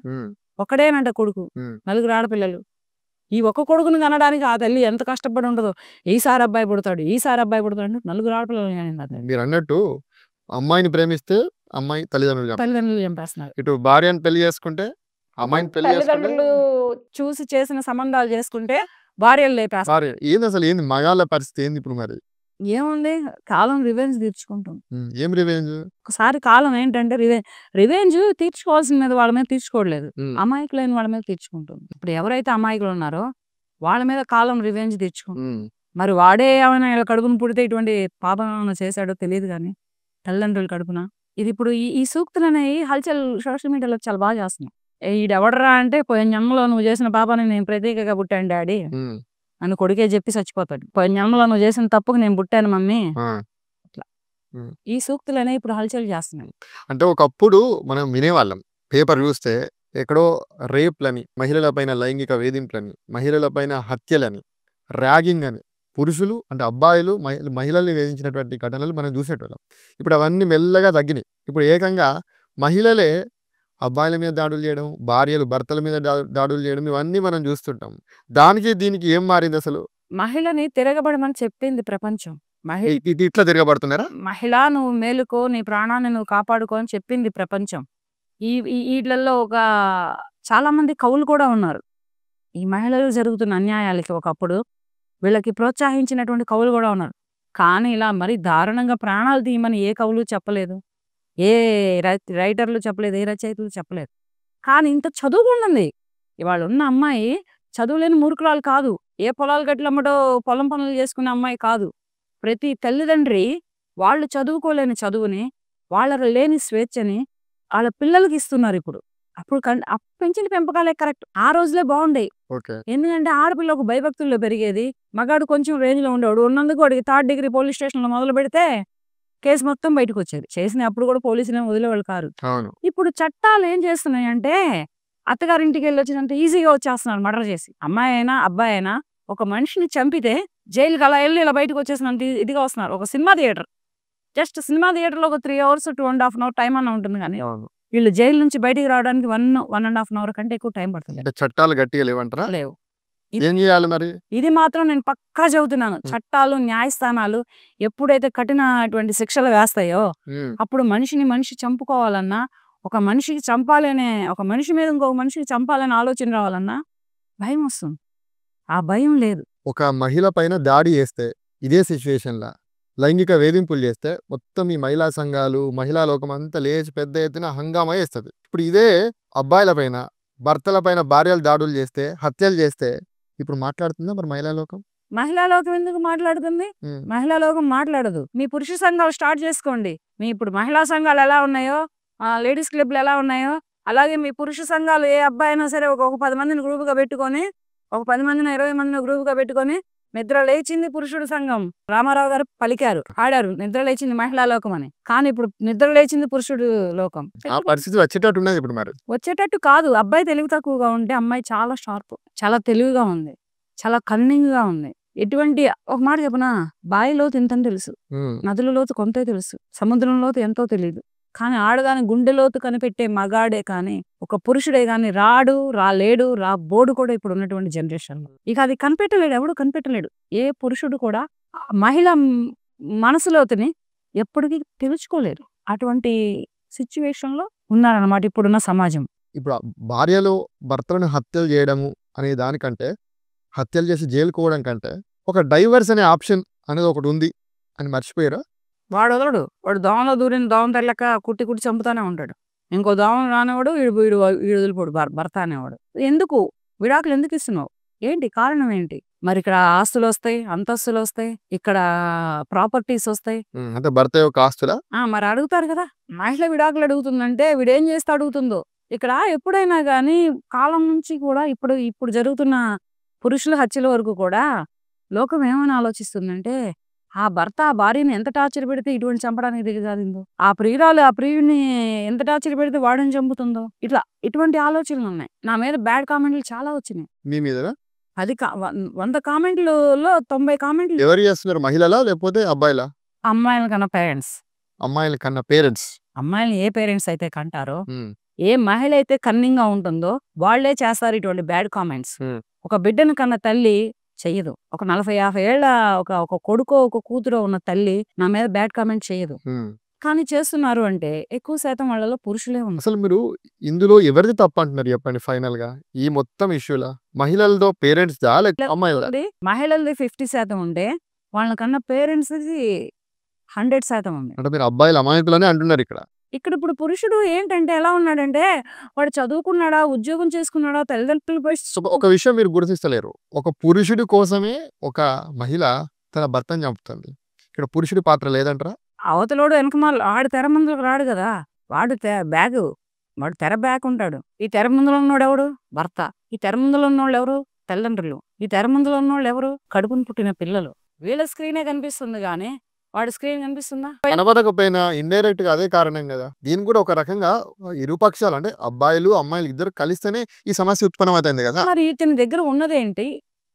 ఒకడేనంట కొడుకు, 4 ఆడపిల్లలు. ఈ ఒక్క కొడుకుని కనడానికి ఆ తల్లి ఎంత కష్టపడి ఉండదో. ఈసారి అబ్బాయి పుడతాడు 4 ఆడపిల్లలు. మీరు అన్నట్టు అమ్మాయిని ప్రేమిస్తే అమ్మాయి తల్లిదండ్రులు చంపేస్తున్నారు. ఇటు భార్యను పెళ్లి చేసుకుంటే అమ్మాయిని పెళ్లి చేసుకుంటే తల్లిదండ్రులు చూసి చేసిన సంబంధాలు చేసుకుంటే భార్యలు లేపేస్తారు. భార్య ఏంది మగాళ్ళ పరిస్థితి ఏంది ఇప్పుడు మరి? ఏముంది, కాలం రివెంజ్ తీర్చుకుంటుంది. ఏం రివెంజ్? ఒకసారి కాలం ఏంటంటే రివెంజ్ తీర్చుకోవాల్సిన మీద వాళ్ళ మీద తీర్చుకోవట్లేదు, అమాయకులైన వాళ్ళ మీద తీర్చుకుంటుంది. ఇప్పుడు ఎవరైతే అమాయకులు ఉన్నారో వాళ్ళ మీద కాలం రివెంజ్ తీర్చుకుంటుంది. మరి వాడే ఏమైనా కడుపును పుడితే ఇటువంటి పాపం ఏమైనా చేశాడో తెలియదు కానీ తల్లిదండ్రుల కడుపున ఇది ఇప్పుడు ఈ సూక్తులు అనేవి హల్చల్ సోషల్ మీడియాలో చాలా బాగా చేస్తున్నాయి. ఈడెవడరా అంటే పోయిన జన్మలో నువ్వు చేసిన పాపాన్ని నేను ప్రతీకగా పుట్టాను డాడీ అని కొడుకే చెప్పి చచ్చిపోతాడు. పోయిన జన్మలో నువ్వు చేసిన తప్పుకు నేను పుట్టాను మమ్మీ. అట్లా ఈ సూక్తులు అనేవి ఇప్పుడు హల్చల్ చేస్తున్నాయి. అంటే ఒకప్పుడు మనం వినేవాళ్ళం, పేపర్ చూస్తే ఎక్కడో రేప్లని, మహిళలపైన లైంగిక వేధింపులని, మహిళలపైన హత్యలని, ర్యాగింగ్ అని, పురుషులు అంటే అబ్బాయిలు మహిళల్ని వేధించినటువంటి ఘటనలు మనం చూసేటోళ్ళం. ఇప్పుడు అవన్నీ మెల్లగా తగ్గినాయి. ఇప్పుడు ఏకంగా మహిళలే అబ్బాయిల మీద దాడులు చేయడం, భార్యలు భర్తల మీద దాడులు చేయడం, ఇవన్నీ మనం చూస్తుంటాం. దానికి దీనికి ఏం మారింది అసలు? మహిళని తిరగబడమని చెప్పింది ప్రపంచం. ఇట్లా తిరగబడుతున్నారా? మహిళ నువ్వు మేలుకో, నీ ప్రాణాన్ని నువ్వు కాపాడుకో అని చెప్పింది ప్రపంచం. వీళ్ళల్లో చాలా మంది కవులు కూడా ఉన్నారు. ఈ మహిళలు జరుగుతున్న అన్యాయాలకి ఒకప్పుడు వీళ్ళకి ప్రోత్సహించినటువంటి కవులు కూడా ఉన్నారు. కానీ ఇలా మరి దారుణంగా ప్రాణాలు తీయమని ఏ కవులు చెప్పలేదు, ఏ రైటర్లు చెప్పలేదు, ఏ రచయితలు చెప్పలేదు. కానీ ఇంత చదువుకుంటుంది ఇవాళ ఉన్న అమ్మాయి, చదువులేని మూర్ఖురాలు కాదు, ఏ పొలాలు గట్లమ్మటో పొలం పనులు చేసుకునే అమ్మాయి కాదు. ప్రతి తల్లిదండ్రి వాళ్ళు చదువుకోలేని చదువుని, వాళ్ళ లేని స్వేచ్ఛని వాళ్ళ పిల్లలకి ఇస్తున్నారు ఇప్పుడు. అప్పుడు పెంచిన పెంపకాలే కరెక్ట్. ఆ రోజులే బాగుండేవి. ఎందుకంటే ఆడపిల్ల ఒక భయభక్తుల్లో పెరిగేది, మగాడు కొంచెం రేంజ్ లో ఉండేవాడు. ఉన్నందుకు వాడికి 3rd డిగ్రీ పోలీస్ స్టేషన్ లో మొదలు పెడితే కేసు మొత్తం బయటకు వచ్చేది. చేసిన అప్పుడు కూడా పోలీసులు వదిలేవాళ్ళు కారు. ఇప్పుడు చట్టాలు ఏం చేస్తున్నాయి అంటే అత్తగారింటికి వెళ్ళి వచ్చినంత ఈజీగా వచ్చేస్తున్నారు మర్డర్ చేసి. అమ్మాయి అయినా అబ్బాయి అయినా ఒక మనిషిని చంపితే జైలుకి అలా వెళ్ళి ఇలా బయటకు వచ్చేసినంత ఇదిగా వస్తున్నారు. ఒక cinema theatre, just cinema theatre లో ఒక 3 hours 2.5 hours టైం అన్న ఉంటుంది. కానీ వీళ్ళు జైలు నుంచి బయటికి రావడానికి 1.5 hours కంటే ఎక్కువ టైం పడుతుంది. చట్టాలు గట్టిగా లేవంటారా? లేవు. ఏం చేయాలి మరి? ఇది మాత్రం నేను పక్కా చెబుతున్నాను. చట్టాలు, న్యాయస్థానాలు ఎప్పుడైతే కఠినటువంటి శిక్షలు వేస్తాయో అప్పుడు మనిషి చంపుకోవాలన్నా, ఒక మనిషికి చంపాలి అనే, ఒక మనిషి మీద ఇంకొక మనిషికి చంపాలనే ఆలోచన రావాలన్నా భయం వస్తుంది. ఆ భయం లేదు. ఒక మహిళ పైన దాడి చేస్తే, ఇదే సిచ్యువేషన్ లా లైంగిక వేధింపులు చేస్తే మొత్తం ఈ మహిళా సంఘాలు, మహిళా లోకం అంతా లేచి పెద్ద ఎత్తున హంగామా చేస్తుంది. ఇప్పుడు ఇదే అబ్బాయిల పైన, భర్తల పైన భార్యలు దాడులు చేస్తే, హత్యలు చేస్తే ఇప్పుడు మాట్లాడుతుందా మరి మహిళా లోకం? మహిళా లోకం ఎందుకు మాట్లాడుతుంది? మహిళా లోకం మాట్లాడదు. మీ పురుష సంఘాలు స్టార్ట్ చేసుకోండి. మీ ఇప్పుడు మహిళా సంఘాలు ఎలా ఉన్నాయో, లేడీస్ క్లబ్లు ఎలా ఉన్నాయో, అలాగే మీ పురుష సంఘాలు ఏ అబ్బాయి అయినా సరే ఒక 10 మందిని గ్రూపుగా పెట్టుకొని, ఒక 10 మందిని 20 మందిని గ్రూపుగా పెట్టుకొని, నిద్ర లేచింది పురుషుడు సంఘం, రామారావు గారు పలికారు, ఆడారు, నిద్ర లేచింది మహిళా లోకం అని. కానీ ఇప్పుడు నిద్ర లేచింది పురుషుడు లోకం. ఆ పరిస్థితి వచ్చేటట్టు ఉన్నది ఇప్పుడు. మరి వచ్చేటట్టు కాదు. అబ్బాయి తెలివి తక్కువగా ఉంటే అమ్మాయి చాలా షార్ప్, చాలా తెలివిగా ఉంది, చాలా కన్నింగ్ గా ఉంది. ఎటువంటి, ఒక మాట చెప్పనా, బావి లోతు ఇంతని తెలుసు, నదుల లోతు కొంతే తెలుసు, సముద్రం లోతు ఎంతో తెలియదు. కానీ ఆడదాని గుండె లోతు కనిపెట్టే మగాడే కానీ, ఒక పురుషుడే కానీ రాలేడు, రాబోడు కూడా ఇప్పుడు ఉన్నటువంటి జనరేషన్ లో. ఇక అది కనిపెట్టలేడు, ఎవడు కనిపెట్టలేడు. ఏ పురుషుడు కూడా మహిళ మనసులోతుని ఎప్పటికీ తెలుసుకోలేరు. అటువంటి సిచ్యువేషన్ లో ఉన్నారన్నమాట ఇప్పుడున్న సమాజం. ఇప్పుడు భార్యలు భర్తలను హత్యలు చేయడము అనే దానికంటే, హత్యలు చేసి జైలుకోవడం కంటే, ఒక డైవర్స్ అనే ఆప్షన్ అనేది ఒకటి ఉంది అని మర్చిపోయారా? వాడు వదలడు. వాడు దోమలో దూరిన దోమ తెల్లక కుట్టి చంపుతానే ఉంటాడు. ఇంకో దోమ రానివాడు, వీడు వదిలిపోడు భర్త అనేవాడు. ఎందుకు విడాకులు ఎందుకు ఇస్తున్నావు? ఏంటి కారణం ఏంటి? మరి ఇక్కడ ఆస్తులొస్తాయి, అంతస్తులొస్తాయి, ఇక్కడ ప్రాపర్టీసొస్తాయి. అంటే భర్త యొక్క ఆస్తులా? మరి అడుగుతారు కదా! మహిళ విడాకులు అడుగుతుందంటే వీడేం చేస్తే అడుగుతుందో. ఇక్కడ ఎప్పుడైనా గానీ కాలం నుంచి కూడా ఇప్పుడు జరుగుతున్న పురుషుల హత్యల వరకు కూడా లోకం ఏమని ఆలోచిస్తుందంటే, ఆ భర్త ఆ భార్యని ఎంత టార్చర్ పెడితే ఇటువంటి చంపడానికి దిగజారిందో, ఆ ప్రియురాలు ఆ ప్రియుడిని ఎంత టార్చర్ పెడితే వాడిని చంపుతుందో, ఇటువంటి ఆలోచనలున్నాయి. నా మీద బ్యాడ్ కామెంట్లు చాలా వచ్చినాయి. మీ మీదనా? 100 కామెంట్లలో 90 కామెంట్లు ఎవరు చేస్తున్నారు? మహిళలా లేకపోతే అబ్బాయిలా? అమ్మాయిల కన్నా పేరెంట్స్. అమ్మాయిల కన్నా పేరెంట్స్. అమ్మాయిలని ఏ పేరెంట్స్ అయితే కంటారో, ఏ మహిళ అయితే కన్నింగ్‌గా ఉంటుందో వాళ్ళే చేస్తారు ఇటువంటి బ్యాడ్ కామెంట్స్. ఒక బిడ్డను కన్న తల్లి చెయ్యదు. ఒక 40, 50 ఏళ్ల ఒక కొడుకో, ఒక కూతురో ఉన్న తల్లి నా మీద బ్యాడ్ కామెంట్ చేయదు. కానీ చేస్తున్నారు అంటే ఎక్కువ శాతం వాళ్ళలో పురుషులే ఉన్నారు. అసలు మీరు ఇందులో ఎవరిది తప్పు అంటున్నారు చెప్పండి ఫైనల్ గా? ఈ మొత్తం ఇష్యూలా మహిళలతో పేరెంట్స్ దా లేక అమ్మాయిలా? మహిళలది 50% ఉంటే వాళ్ళకన్నా పేరెంట్స్‌ది 100% ఉంది. అంటే మీరు అబ్బాయిలు అమాయకులని అంటున్నారు ఇక్కడ. ఇప్పుడు పురుషుడు ఏంటంటే ఎలా ఉన్నాడంటే, వాడు చదువుకున్నాడా, ఉద్యోగం చేసుకున్నాడా, తల్లిదండ్రులపై ఒక విషయం మీరు గుర్తిస్తలేరు. ఒక పురుషుడి కోసమే ఒక మహిళ తన భర్తను చంపుతుంది. ఇక్కడ పురుషుడి పాత్ర లేదంటారా? అవతలోడు వెనకమాల ఆడు తెర ముందులకు రాడు కదా! వాడు తెర బ్యాక్ ఉంటాడు. ఈ తెర ముందులో ఉన్నోడెవడు? భర్త. ఈ తెర ముందులో ఉన్నోళ్ళెవరు? తల్లిదండ్రులు. ఈ తెర ముందులో ఉన్నోళ్ళెవరు? కడుపున పుట్టిన పిల్లలు. వీళ్ళ స్క్రీనే కనిపిస్తుంది గానీ వాడి స్క్రీన్ కనిపిస్తుందా? కనబడకపోయినా ఇండైరెక్ట్ గా అదే కారణం కదా. దీని కూడా ఒక రకంగా ఇరుపక్షాలు అంటే అబ్బాయిలు అమ్మాయిలు ఇద్దరు కలిస్తేనే ఈ సమస్య ఉత్పన్నమవుతుంది కదా. మరి ఇతని దగ్గర ఉన్నదేంటి,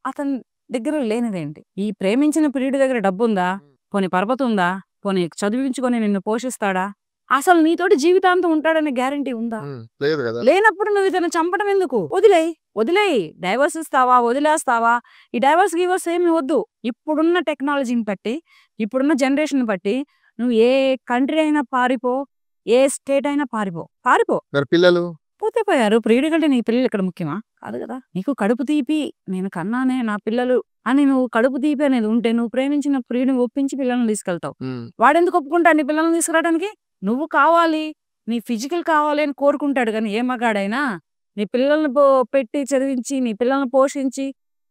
అతని దగ్గర లేనిదేంటి? ఈ ప్రేమించిన ప్రియుడి దగ్గర డబ్బుందా? పోనీ పరపతి ఉందా? పోనీ చదివించుకొని నిన్ను పోషిస్తాడా? అసలు నీతోటి జీవితాంతం ఉంటాడనే గ్యారంటీ ఉందా? లేదు కదా. లేనప్పుడు నువ్వు ఇతను చంపడం ఎందుకు? వదిలేయి. డైవర్స్ ఇస్తావా, వదిలేస్తావా? ఈ డైవర్స్ గివర్స్ ఏమి వద్దు. ఇప్పుడున్న టెక్నాలజీని బట్టి, ఇప్పుడున్న జనరేషన్ బట్టి నువ్వు ఏ కంట్రీ అయినా పారిపో, ఏ స్టేట్ అయినా పారిపో. మరి పిల్లలు పోతే పోయారు. ప్రియుడి కంటే నీ పిల్లలు ఇక్కడ ముఖ్యమా? కాదు కదా. నీకు కడుపు తీపి నేను కన్నానే నా పిల్లలు అని నువ్వు కడుపు తీపి అనేది ఉంటే నువ్వు ప్రేమించిన ప్రియుడిని ఒప్పించి పిల్లల్ని తీసుకెళ్తావు. వాడెందుకు ఒప్పుకుంటాడు నీ పిల్లల్ని తీసుకురావడానికి? నువ్వు కావాలి, నీ ఫిజికల్ కావాలి అని కోరుకుంటాడు. కానీ ఏ మగాడైనా నీ పిల్లల్ని పెట్టి చదివించి, నీ పిల్లల్ని పోషించి,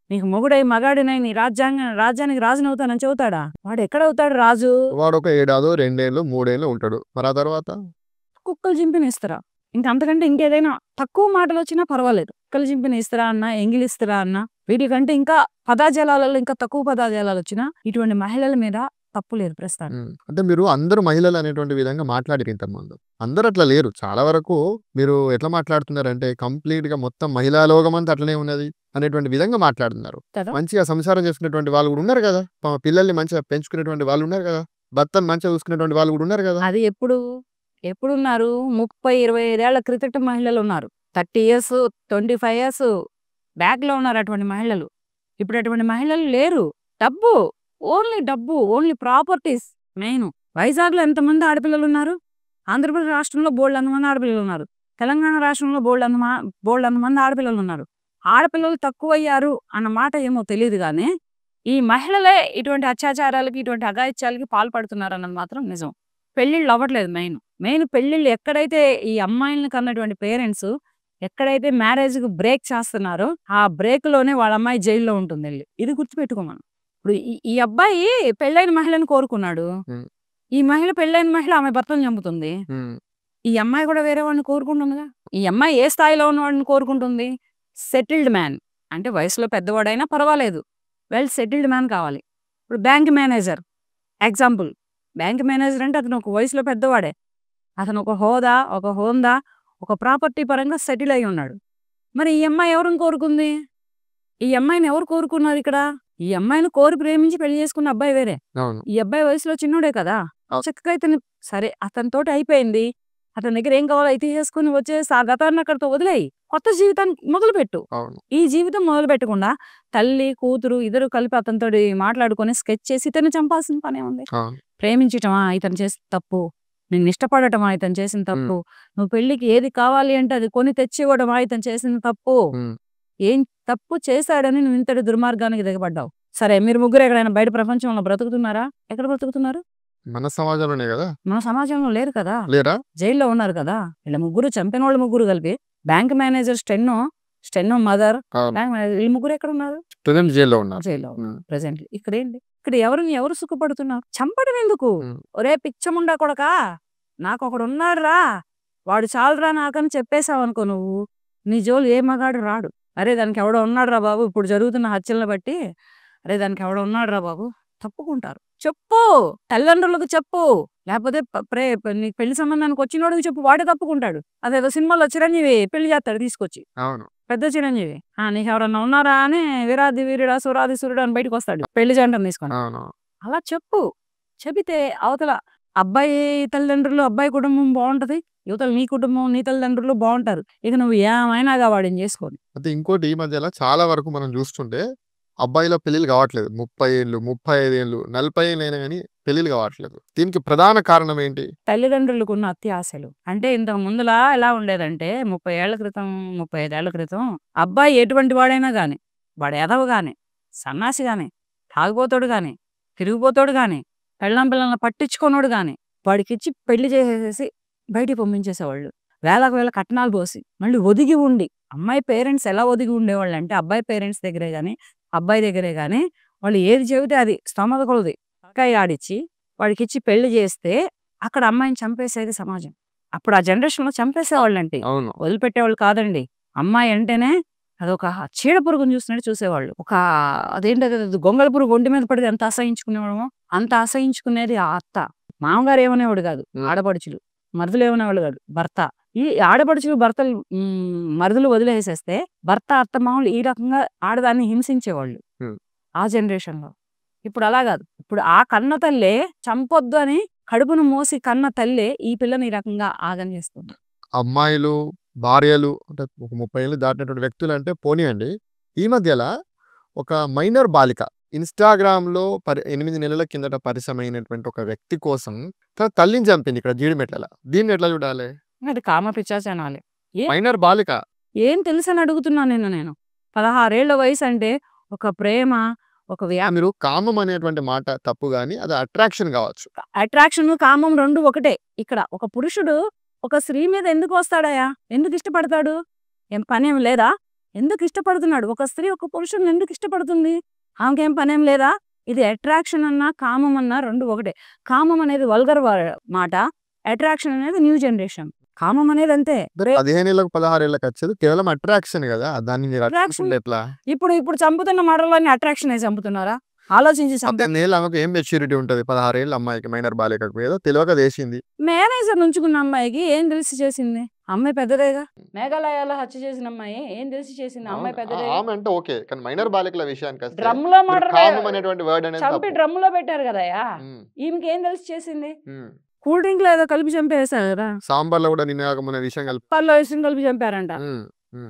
నీకు మొగుడై మగాడినై నీ రాజ్యానికి రాజునవుతానని చెబుతాడా? వాడు ఎక్కడవుతాడు రాజు? వాడు ఒక 7 ఏళ్ళు 2 ఏళ్ళు 3 ఏళ్ళు ఉంటాడు. మరి ఆ తర్వాత కుక్కలు చింపిన ఇస్తారా? అంతకంటే ఇంకేదైనా తక్కువ మాటలు వచ్చినా పర్వాలేదు. కుక్కలు చింపిన ఇస్తారా అన్నా, ఎంగిలిస్తారా అన్నా, వీటికంటే ఇంకా పదాజాలలో ఇంకా తక్కువ పదాజాలాలు వచ్చినా ఇటువంటి మహిళల మీద తప్పు లేదు ప్రస్తుతానికి. అంటే మీరు అందరూ మహిళలు అనేటువంటి విధంగా మాట్లాడారు ఇంతకుముందు. అందరూ అట్లా లేరు. చాలా వరకు మీరు ఎట్లా మాట్లాడుతున్నారంటే కంప్లీట్ గా మొత్తం మహిళా లోకం అంతా అట్లనే ఉన్నది అనేటువంటి విధంగా మాట్లాడుతున్నారు. మంచిగా సంసారం చేసుకునేటువంటి వాళ్ళు కూడా ఉన్నారు కదా. పిల్లల్ని మంచిగా పెంచుకునేటువంటి వాళ్ళు ఉన్నారు కదా. భర్తను మంచిగా చూసుకునేటువంటి వాళ్ళు కూడా ఉన్నారు కదా. అది ఎప్పుడున్నారు? 30-25 ఏళ్ల క్రికెట్ మహిళలు ఉన్నారు. 30 years 25 years బ్యాక్ లో ఉన్నారు అటువంటి మహిళలు. ఇప్పుడు అటువంటి మహిళలు లేరు. డబ్బు, ఓన్లీ ప్రాపర్టీస్ మెయిన్. వైజాగ్ లో ఎంతమంది ఆడపిల్లలు ఉన్నారు? ఆంధ్రప్రదేశ్ రాష్ట్రంలో బోల్డ్ మంది ఆడపిల్లలు ఉన్నారు. తెలంగాణ రాష్ట్రంలో బోల్డ్ మంది ఆడపిల్లలు ఉన్నారు. ఆడపిల్లలు తక్కువయ్యారు అన్న మాట ఏమో తెలియదు కానీ ఈ మహిళలే ఇటువంటి అత్యాచారాలకి, ఇటువంటి అఘాయిత్యాలకి పాల్పడుతున్నారు అన్నది మాత్రం నిజం. పెళ్లిళ్ళు అవ్వట్లేదు. మెయిన్ పెళ్లిళ్ళు ఎక్కడైతే ఈ అమ్మాయిలను కన్నటువంటి పేరెంట్స్ ఎక్కడైతే మ్యారేజ్ కు బ్రేక్ చేస్తున్నారో ఆ బ్రేక్ లోనే వాళ్ళ అమ్మాయి జైల్లో ఉంటుంది. ఇది గుర్తుపెట్టుకోమను. ఇప్పుడు ఈ అబ్బాయి పెళ్ళైన మహిళను కోరుకున్నాడు. ఈ మహిళ పెళ్ళైన మహిళ ఆమె భర్తను చంపుతుంది. ఈ అమ్మాయి కూడా వేరే వాడిని కోరుకుంటుందిగా. ఈ అమ్మాయి ఏ స్థాయిలో ఉన్నవాడిని కోరుకుంటుంది? Settled man. అంటే వయసులో పెద్దవాడైనా పర్వాలేదు, వెల్ సెటిల్డ్ మ్యాన్ కావాలి. ఇప్పుడు bank manager example. Bank manager అంటే అతను ఒక వయసులో పెద్దవాడే. అతను ఒక హోదా, ఒక ప్రాపర్టీ పరంగా సెటిల్ అయి ఉన్నాడు. మరి ఈ అమ్మాయి ఎవరిని కోరుకుంది? ఈ అమ్మాయిని ఎవరు కోరుకున్నారు ఇక్కడ? ఈ అమ్మాయిని కోరి ప్రేమించి పెళ్లి చేసుకున్న అబ్బాయి వేరే. ఈ అబ్బాయి వయసులో చిన్నోడే కదా. చక్కగా ఇతను సరే అతనితోటి అయిపోయింది. అతని దగ్గర ఏం కావాలో అయితే చేసుకుని వచ్చేసి ఆ గతాన్ని అక్కడితో వదిలేయి కొత్త జీవితాన్ని మొదలుపెట్టు. ఈ జీవితం మొదలు పెట్టకుండా తల్లి కూతురు ఇద్దరు కలిపి అతనితో మాట్లాడుకొని స్కెచ్ చేసి ఇతను చంపాల్సిన పనే ఉంది. ప్రేమించటమా ఇతను చేసిన తప్పు, నిన్ను ఇష్టపడటమా ఇతను చేసిన తప్పు, నువ్వు పెళ్లికి ఏది కావాలి అంటే అది కొని తెచ్చివ్వడమా ఇతను చేసిన తప్పు. ఏం తప్పు చేశాడని నువ్వు ఇంతటి దుర్మార్గానికి దిగబడ్డావు. సరే మీరు ముగ్గురు ఎక్కడైనా బయట ప్రపంచంలో బ్రతుకుతున్నారా? ఎక్కడ బ్రతుకుతున్నారు? మన సమాజంలోనే కదా. మన సమాజంలో లేరు కదా. లేరా? జైల్లో ఉన్నారు కదా. ఇలా ముగ్గురు చంపిన వాళ్ళు ముగ్గురు కలిపి బ్యాంక్ మేనేజర్ స్టెన్నో స్టెనో మదర్, అవును. ఈ ముగ్గురు ఎక్కడ ఉన్నారు? ప్రజెంట్ జైల్లో ఉన్నారు. జైల్లో ఉన్నారు ప్రెసెంట్లీ. ఇక్కడ ఏంటి, ఇక్కడ ఎవరు సుఖపడుతున్నారు? చంపడం ఎందుకు? ఉమ్. ఒరే పిచ్చముండా కొడకా, నాకు ఒకడు ఉన్నాడురా, వాడు చాలురా నాకని చెప్పేశావు అనుకో నువ్వు, నీ జోలు ఏ మగాడు రాడు. అరే దానికి ఎవడో ఉన్నాడురా బాబు, ఇప్పుడు జరుగుతున్న హత్యలను బట్టి అరే దానికి ఎవడో ఉన్నాడురా బాబు, తప్పుకుంటారు. చెప్పు, తల్లిదండ్రులకు చెప్పు, లేకపోతే నీ పెళ్లి సంబంధానికి వచ్చినోడికి చెప్పు, వాడే తప్పుకుంటాడు. అదేదో సినిమాలో చిరంజీవి పెళ్లి చేస్తాడు తీసుకొచ్చి, అవును. పెద్ద చిరంజీవి, నీకు ఎవరన్నా ఉన్నారా అని వీరాది వీరుడా సూరాది సూర్యుడు అని బయటకు వస్తాడు పెళ్లి జంటను తీసుకొని. అవును. అలా చెప్పు, చెబితే అవతల అబ్బాయి తల్లిదండ్రులు అబ్బాయి కుటుంబం బాగుంటది, యువతల నీ కుటుంబం నీ తల్లిదండ్రులు బాగుంటారు. ఇక నువ్వు ఏమైనాగా వాడిని చేసుకోని. అయితే ఇంకోటి ఈ మధ్యలో చాలా వరకు మనం చూస్తుంటే అబ్బాయిల పెళ్ళిళ్ళు కావట్లేదు. 30 ఏళ్ళు 35 ఏళ్ళు 40 ఏళ్ళు అయినా కానీ పెళ్ళిళ్ళు కావట్లేదు. దీనికి ప్రధాన కారణం ఏంటి? తల్లిదండ్రులకు ఉన్న అత్యాశలు. అంటే ఇంతకు ముందులా ఎలా ఉండేదంటే 30 ఏళ్ల క్రితం 35 ఏళ్ల క్రితం అబ్బాయి ఎటువంటి వాడైనా గాని, వాడు ఎదవ గాని, సన్నాసి గాని, తాగుబోతోడు గాని, తిరిగిపోతాడు గాని, పెళ్ళం పిల్లల్ని పట్టించుకోనోడు గాని వాడికిచ్చి పెళ్లి చేసేసి బయటికి పంపించేసేవాళ్ళు. వేలకు వేల కట్నాలు పోసి మళ్ళీ ఒదిగి ఉండి, అమ్మాయి పేరెంట్స్ ఎలా ఒదిగి ఉండేవాళ్ళు అంటే అబ్బాయి పేరెంట్స్ దగ్గరే గాని అబ్బాయి దగ్గరే గాని వాళ్ళు ఏది చెబితే అది స్తోమత కొలది కాయ ఆడిచ్చి వాడికిచ్చి పెళ్లి చేస్తే అక్కడ అమ్మాయిని చంపేసేది సమాజం. అప్పుడు ఆ జనరేషన్ లో చంపేసేవాళ్ళంటే అవును. వదిలిపెట్టేవాళ్ళు కాదండి. అమ్మాయి అంటేనే అదొక చీడ పురుగును చూసినట్టు చూసేవాళ్ళు. అదేంటది గొంగళ పురుగు ఒంటి మీద పడితే ఎంత అసహించుకునేవాడమో అంత అసహించుకునేది ఆ అత్త. మామగారు ఏమనేవాడు కాదు, ఆడపడుచులు, మరుదులు ఏమనేవాళ్ళు కాదు, భర్త. ఈ ఆడపడుచులు భర్తలు మరుదులు వదిలేసేస్తే భర్త అత్తమామలు ఈ రకంగా ఆడదాన్ని హింసించేవాళ్ళు ఆ జనరేషన్ లో. ఇప్పుడు అలా కాదు. ఇప్పుడు ఆ కన్న తల్లే చంపొద్దు అని కడుపును మోసి కన్న తల్లే ఈ పిల్లని ఈ రకంగా ఆగం చేస్తుంది. అమ్మాయిలు భార్యలు అంటే ఒక 30 ఏళ్ళు దాటినటువంటి వ్యక్తులు అంటే పోనీయండి. ఈ మధ్యలో ఒక మైనర్ బాలిక ఇన్‌స్టాగ్రామ్‌లో 8 నెలల కిందట పరిచయమైనటువంటి ఒక వ్యక్తి కోసం తన తల్లిని చంపింది ఇక్కడ జీడిమెట్లలో. దీన్ని ఎట్లా చూడాలి? అది కామ పిశాచానాలే. మైనర్ బాలిక. ఏం తెలుసని అడుగుతున్నా నేను. 16 ఏళ్ల వయసు అంటే ఒక ప్రేమ, ఒక మీరు కామం అనేటువంటి మాట తప్పు గాని అది అట్రాక్షన్ కావచ్చు. అట్రాక్షన్ కామం రెండు ఒకటే. ఇక్కడ ఒక పురుషుడు ఒక స్త్రీ మీద ఎందుకు వస్తాడయా? ఎందుకు ఇష్టపడతాడు? ఏం పనేం లేదా? ఎందుకు ఇష్టపడుతున్నాడు? ఒక స్త్రీ ఒక పురుషుడిని ఎందుకు ఇష్టపడుతుంది? ఆమెకేం పనేం లేదా? ఇది అట్రాక్షన్ అన్నా కామం అన్నా రెండు ఒకటే. కామం అనేది వల్గర్ మాట, అట్రాక్షన్ అనేది న్యూ జనరేషన్. కామం అనేది అంతే. 15 ఏళ్ళకు 16 ఏళ్ళకి వచ్చేది కేవలం అట్రాక్షన్ కదా. దాన్ని మీరు అట్రాక్షన్ ఎట్లా? ఇప్పుడు చంపుతున్న మర్డర్లన్నీ అట్రాక్షన్ అయి చంపుతున్నారా? ఆలోచించి 18 ఏళ్ళు ఆమెకు ఏం మెచ్యూరిటీ ఉంటది? 16 ఏళ్ళ అమ్మాయికి మైనర్ బాలికకు ఏదో తెలియక చేసింది. మేనేజర్ నుంచుకున్న అమ్మాయికి ఏం తెలిసి చేసింది? అమ్మాయి పెద్దదేగా. మేఘాలయాలో హత్య చేసిన అమ్మాయి ఏం తెలిసి చేసింది? అమ్మాయి పెద్దదే. ఆమె అంటే ఓకే, కానీ మైనర్ బాలికల విషయానికి వస్తే డ్రమ్ లో కామం అనేటువంటి వర్డ్ అనేది చంపి తప్పు. డ్రమ్ లో పెట్టారు కదయా. ఈమెకి ఏం తెలిసి చేసింది? ఉమ్. కూల్ డ్రింక్ లో ఏదో కలిపి చంపేశారు కదా. సాంబార్లో కూడా నిన్న విషయం కలిపి పళ్ళు వేసి కలిపి చంపారంట.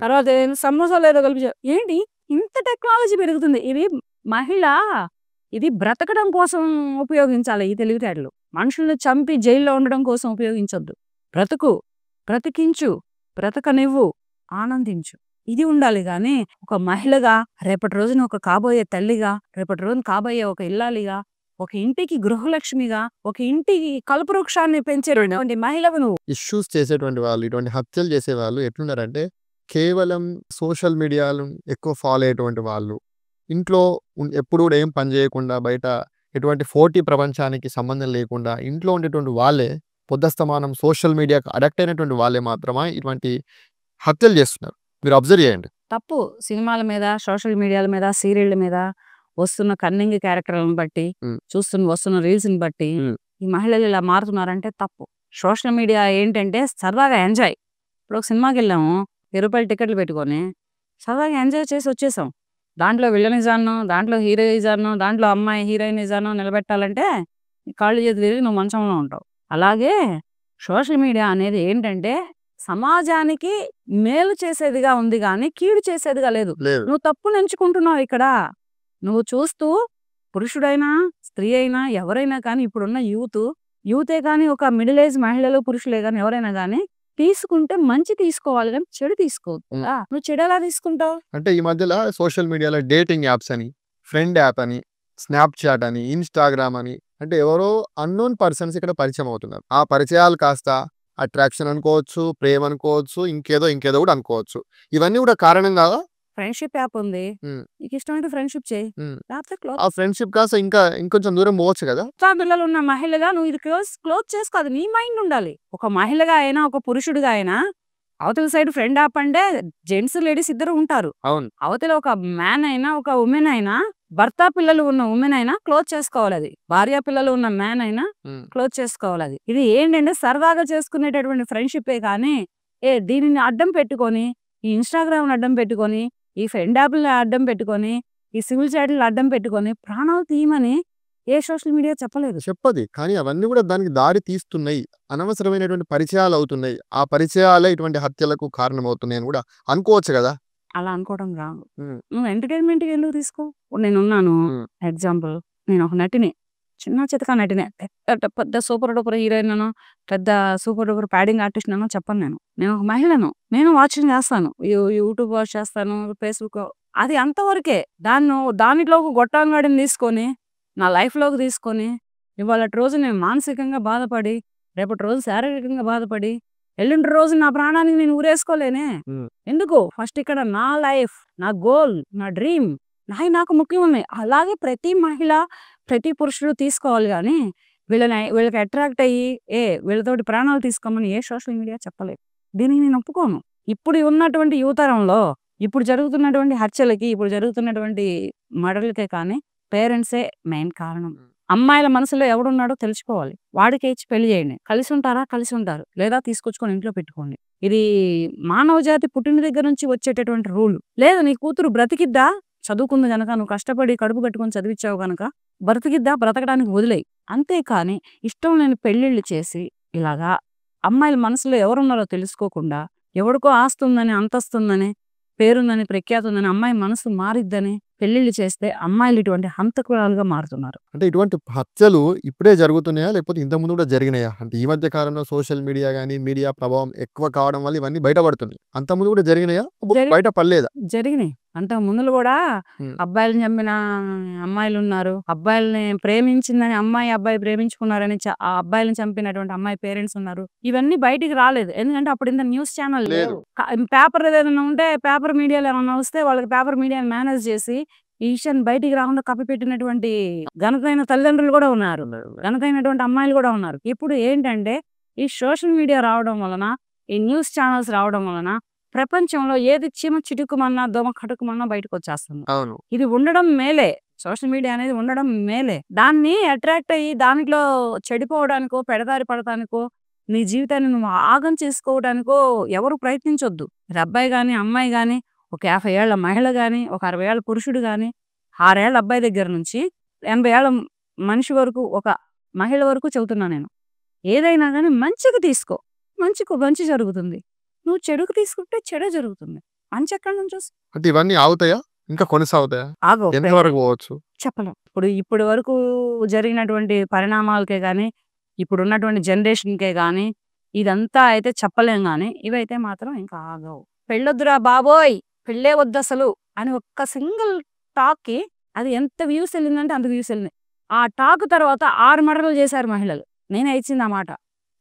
తర్వాత సమోసాలు ఏదో కలిపి ఏంటి ఇంత టెక్నాలజీ పెరుగుతుంది. ఇది బ్రతకడం కోసం ఉపయోగించాలి. ఈ తెలివితేటలు మనుషుల్ని చంపి జైల్లో ఉండడం కోసం ఉపయోగించొద్దు. బ్రతికించు, బ్రతకనివ్వు, ఆనందించు, ఇది ఉండాలి. గాని ఒక మహిళగా, రేపటి రోజున ఒక కాబోయే తల్లిగా, రేపటి రోజున కాబోయే ఒక ఇల్లాలిగా, ఒక ఇంటికి గృహలక్ష్మిగా, ఒక ఇంటికి కల్పవృక్షాన్ని పెంచేటువంటి మహిళవు నువ్వు. ఇష్యూస్ చేసేటువంటి వాళ్ళు, ఇటువంటి హత్యలు చేసే వాళ్ళు ఎట్లున్నారంటే కేవలం సోషల్ మీడియాను ఎక్కువ ఫాలో అయ్యేటువంటి వాళ్ళు, ఇంట్లో ఎప్పుడు కూడా ఏం పని చేయకుండా, బయట ఎటువంటి పోటీ ప్రపంచానికి సంబంధం లేకుండా ఇంట్లో ఉండేటువంటి వాళ్ళే, పొద్దస్తమానం సోషల్ మీడియాకు అడక్ట్ అయినటువంటి వాళ్ళే మాత్రమే ఇటువంటి హత్యలు చేస్తున్నారు. మీరు అబ్జర్వ్ చేయండి. తప్పు. సినిమాల మీద, సోషల్ మీడియాల మీద, సీరియళ్ల మీద వస్తున్న కన్నింగ్ క్యారెక్టర్లను బట్టి, వస్తున్న రీల్స్ని బట్టి ఈ మహిళలు ఇలా మారుతున్నారంటే తప్పు. సోషల్ మీడియా ఏంటంటే సరదాగా ఎంజాయ్. ఇప్పుడు ఒక సినిమాకి వెళ్ళాము, 20 రూపాయలు టికెట్లు పెట్టుకొని సరదాగా ఎంజాయ్ చేసి వచ్చేసాం. దాంట్లో విలనిజాను, దాంట్లో హీరోయిజాను, దాంట్లో అమ్మాయి హీరోయినిజాను నిలబెట్టాలంటే కాళ్ళు చేతులు తిరిగి నువ్వు మంచంలో ఉంటావు. అలాగే సోషల్ మీడియా అనేది ఏంటంటే సమాజానికి మేలు చేసేదిగా ఉంది కానీ కీడు చేసేదిగా లేదు. నువ్వు తప్పును ఎంచుకుంటున్నావు ఇక్కడ. నువ్వు చూస్తూ పురుషుడైనా స్త్రీ అయినా ఎవరైనా కానీ ఇప్పుడున్న యూతే కానీ ఒక మిడిల్ ఏజ్ మహిళలు పురుషులే కానీ ఎవరైనా కానీ తీసుకుంటే మంచి తీసుకోవాలి కానీ చెడు తీసుకోవద్దు. నువ్వు చెడు ఎలా తీసుకుంటావు? అంటే ఈ మధ్యలో సోషల్ మీడియాలో డేటింగ్ యాప్స్ అని, ఫ్రెండ్ యాప్ అని, స్నాప్చాట్ అని, ఇన్‌స్టాగ్రామ్ అని, అంటే ఎవరో అన్నోన్ పర్సన్స్ ఇక్కడ పరిచయం అవుతున్నారు. ఆ పరిచయాలు కాస్త అట్రాక్షన్ అనుకోవచ్చు, ప్రేమ అనుకోవచ్చు, ఇంకేదో కూడా అనుకోవచ్చు. ఇవన్నీ కూడా కారణం కాదా? ఫ్రెండ్‌షిప్ యాప్ ఉంది. హ్మ్. నీకు ఇష్టమైతే ఫ్రెండ్‌షిప్ చెయ్యి. హ్మ్. లేకపోతే క్లోజ్ ఆ ఫ్రెండ్‌షిప్ కాస్త ఇంకొంచెం దూరం పోవచ్చు కదా! పిల్లలున్న మహిళగా నువ్వు ఇది క్లోజ్ చేసుకో. అది నీ మైండ్ ఉండాలి. ఒక మహిళగా అయినా, ఒక పురుషుడిగా అయినా అవతల సైడ్ ఫ్రెండ్ యాప్ అంటే జెంట్స్, లేడీస్ ఇద్దరు ఉంటారు. అవును. అవతల ఒక మ్యాన్ అయినా, ఒక వుమెన్ అయినా, భర్త పిల్లలు ఉన్న వుమెన్ అయినా క్లోజ్ చేసుకోవాలది. భార్య పిల్లలు ఉన్న మ్యాన్ అయినా హ్మ్. క్లోజ్ చేసుకోవాలది. ఇది ఏంటంటే సరదాగా చేసుకునేటటువంటి ఫ్రెండ్‌షిప్పే కానీ, దీనిని అడ్డం పెట్టుకొని, ఈ ఇన్‌స్టాగ్రామ్‌ని అడ్డం పెట్టుకొని, ఈ ఫ్రెండ్ యాప్‌లని అడ్డం పెట్టుకొని, ఈ సివిల్ చాట్‌లని అడ్డం పెట్టుకొని ప్రాణాలు తీయమని ఏ సోషల్ మీడియా చెప్పలేదు. చెప్పది. కానీ అవన్నీ కూడా దానికి దారి తీస్తున్నాయి. అనవసరమైనటువంటి పరిచయాలవుతున్నాయి. ఆ పరిచయాలే ఇటువంటి హత్యలకు కారణమవుతున్నాయని కూడా అనుకోవచ్చు గదా! అలా అనుకోవడం రాంగ్. హ్మ్. నువ్వు ఎంటర్‌టైన్‌మెంట్‌కి ఎందుకు తీసుకో? ఇప్పుడు నేనున్నాను. హ్మ్. ఎగ్జాంపుల్ నేనొక నటిని. చిన్న చితకా నటినే. పెద్ద సూపర్ డూపర్ హీరోయిననో, పెద్ద సూపర్ డూపర్ ప్యాడింగ్ ఆర్టిస్ట్‌ననో చెప్పను నేను. నేనొక మహిళను. నేను వాచింగ్ చేస్తాను. యూట్యూబ్ వాచ్ చేస్తాను. ఫేస్‌బుక్ అది అంతవరకే. దానిలోకి గొట్టంగాడిని తీసుకొని, నా లైఫ్‌లోకి తీసుకొని, ఇవాళటి రోజు నేను మానసికంగా బాధపడి, రేపటి రోజు శారీరకంగా బాధపడి, ఎల్లుండి రోజు నా ప్రాణానికి నేను ఉరేసుకోలేనే. హ్మ్. ఎందుకు? ఫస్ట్ ఇక్కడ నా లైఫ్, నా గోల్, నా డ్రీమ్ నాకు ముఖ్యం ఉన్నాయి. అలాగే ప్రతి మహిళ, ప్రతి పురుషుడు తీసుకోవాలి గానీ, వీళ్ళకి అట్రాక్ట్ అయ్యి, వీళ్ళతోటి ప్రాణాలు తీసుకోమని ఏ సోషల్ మీడియా చెప్పలేదు. దీనికి నేను ఒప్పుకోను. ఇప్పుడు ఉన్నటువంటి యువతరంలో, ఇప్పుడు జరుగుతున్నటువంటి హత్యలకి, ఇప్పుడు జరుగుతున్నటువంటి మర్డర్‌లకే కానీ పేరెంట్సే మెయిన్ కారణం. అమ్మాయిల మనసులో ఎవడున్నాడో తెలుసుకోవాలి. వాడికే ఇచ్చి పెళ్లి చేయండి. కలిసి ఉంటారా? కలిసి ఉంటారు. లేదా తీసుకొచ్చుకొని ఇంట్లో పెట్టుకోండి. ఇది మానవ జాతి పుట్టిన దగ్గర నుంచి వచ్చేటటువంటి రూల్. లేదు నీ కూతురు బ్రతికిద్దా? చదువుకుంది గనక, నువ్వు కష్టపడి కడుపు కట్టుకొని చదివిచ్చావు గనక బ్రతికిద్దా? బ్రతకడానికి వదిలేయి. అంతేకాని ఇష్టం లేని పెళ్ళిళ్ళు చేసి ఇలాగా అమ్మాయిల మనసులో ఎవరున్నారో తెలుసుకోకుండా, ఎవడికో ఆస్తుందని, అంతస్తుందని, పేరుందని, ప్రఖ్యాతుందని అమ్మాయి మనసు మారిద్దని పెళ్ళిళ్ళు చేస్తే అమ్మాయిలు ఇటువంటి హంతకురాలుగా మారుతున్నారు. అంటే ఇటువంటి హత్యలు ఇప్పుడే జరుగుతున్నాయా? లేకపోతే ఇంతకుముందు కూడా జరిగినాయా? అంటే ఈ మధ్య కాలంలో సోషల్ మీడియా గాని, మీడియా ప్రభావం ఎక్కువ కావడం వల్ల ఇవన్నీ బయటపడుతున్నాయి. అంతకుముందు కూడా జరిగినాయా? జరి బయట పడలేదా? జరిగినాయి. అంతకు ముందులు గూడా హ్మ్. అబ్బాయిలని చంపిన అమ్మాయిలున్నారు. అబ్బాయిలని ప్రేమించిందని అబ్బాయి ప్రేమించుకున్నారని ఆ అబ్బాయిలని చంపినటువంటి అమ్మాయి పేరెంట్స్ ఉన్నారు. ఇవన్నీ బయటికి రాలేదు. ఎందుకంటే అప్పుడు ఇంత న్యూస్ ఛానల్ లేదు. లేవు. పేపర్ ఏదైనా ఉంటే పేపర్ మీడియాలో ఏమన్నా వస్తే వాళ్ళకి పేపర్ మీడియాని మేనేజ్ చేసి ఈ విషయాన్ని బయటికి రాకుండా కప్పిపెట్టినటువంటి ఘనతైన తల్లిదండ్రులు కూడా ఉన్నారు. ఘనతైనటువంటి అమ్మాయిలు కూడా ఉన్నారు. ఇప్పుడు ఏంటంటే ఈ సోషల్ మీడియా రావడం వలన, ఈ న్యూస్ ఛానల్స్ రావడం వలన ప్రపంచంలో ఏది చీమ చిటుకుమన్నా, దోమ కటుకుమన్నా బయటకొచ్చేస్తుంది. అవును. ఇది ఉండడం మేలే. సోషల్ మీడియా అనేది ఉండడం మేలే. దాన్ని అట్రాక్ట్ అయ్యి దాంట్లో చెడిపోవడానికో, పెడదారి పడటానికో, నీ జీవితాన్ని నువ్వు ఆగం చేసుకోవడానికో ఎవరు ప్రయత్నించొద్దు. మీరు అబ్బాయి గాని, అమ్మాయి గాని, ఒక 50 ఏళ్ల మహిళ గాని, ఒక 60 ఏళ్ల పురుషుడు గాని, 6 ఏళ్ల అబ్బాయి దగ్గర నుంచి 80 ఏళ్ల మనిషి వరకు, ఒక మహిళ వరకు చెబుతున్నా నేను. ఏదైనా గాని మంచికి తీసుకో. మంచి జరుగుతుంది. నువ్వు చెడుకు తీసుకుంటే చెడే జరుగుతుంది. మంచి ఎక్కడి నుంచి వస్తుంది? అంటే ఇవన్నీ ఆగుతాయా? ఇంకా కొనసాగుతాయా? ఆగవు. ఎంతవరకు పోవచ్చు? చెప్పలేం. ఇప్పటి వరకు జరిగినటువంటి పరిణామాలకే గాని, ఇప్పుడున్నటువంటి జనరేషన్‌కే గాని, ఇదంతా అయితే చెప్పలేం గాని, ఇవైతే మాత్రం ఇంకా ఆగవు. పెళ్ళొద్దురా బాబోయ్! పెళ్ళే వద్దసలు అని ఒక్క సింగిల్ టాక్‌కి అది ఎంత వ్యూస్ ఎళ్ళిందంటే అంత వ్యూస్ ఎళ్ళినాయి. ఆ టాక్ తర్వాత 6 మర్డర్‌లు చేశారు మహిళలు. నేనే ఇచ్చింది ఆ మాట.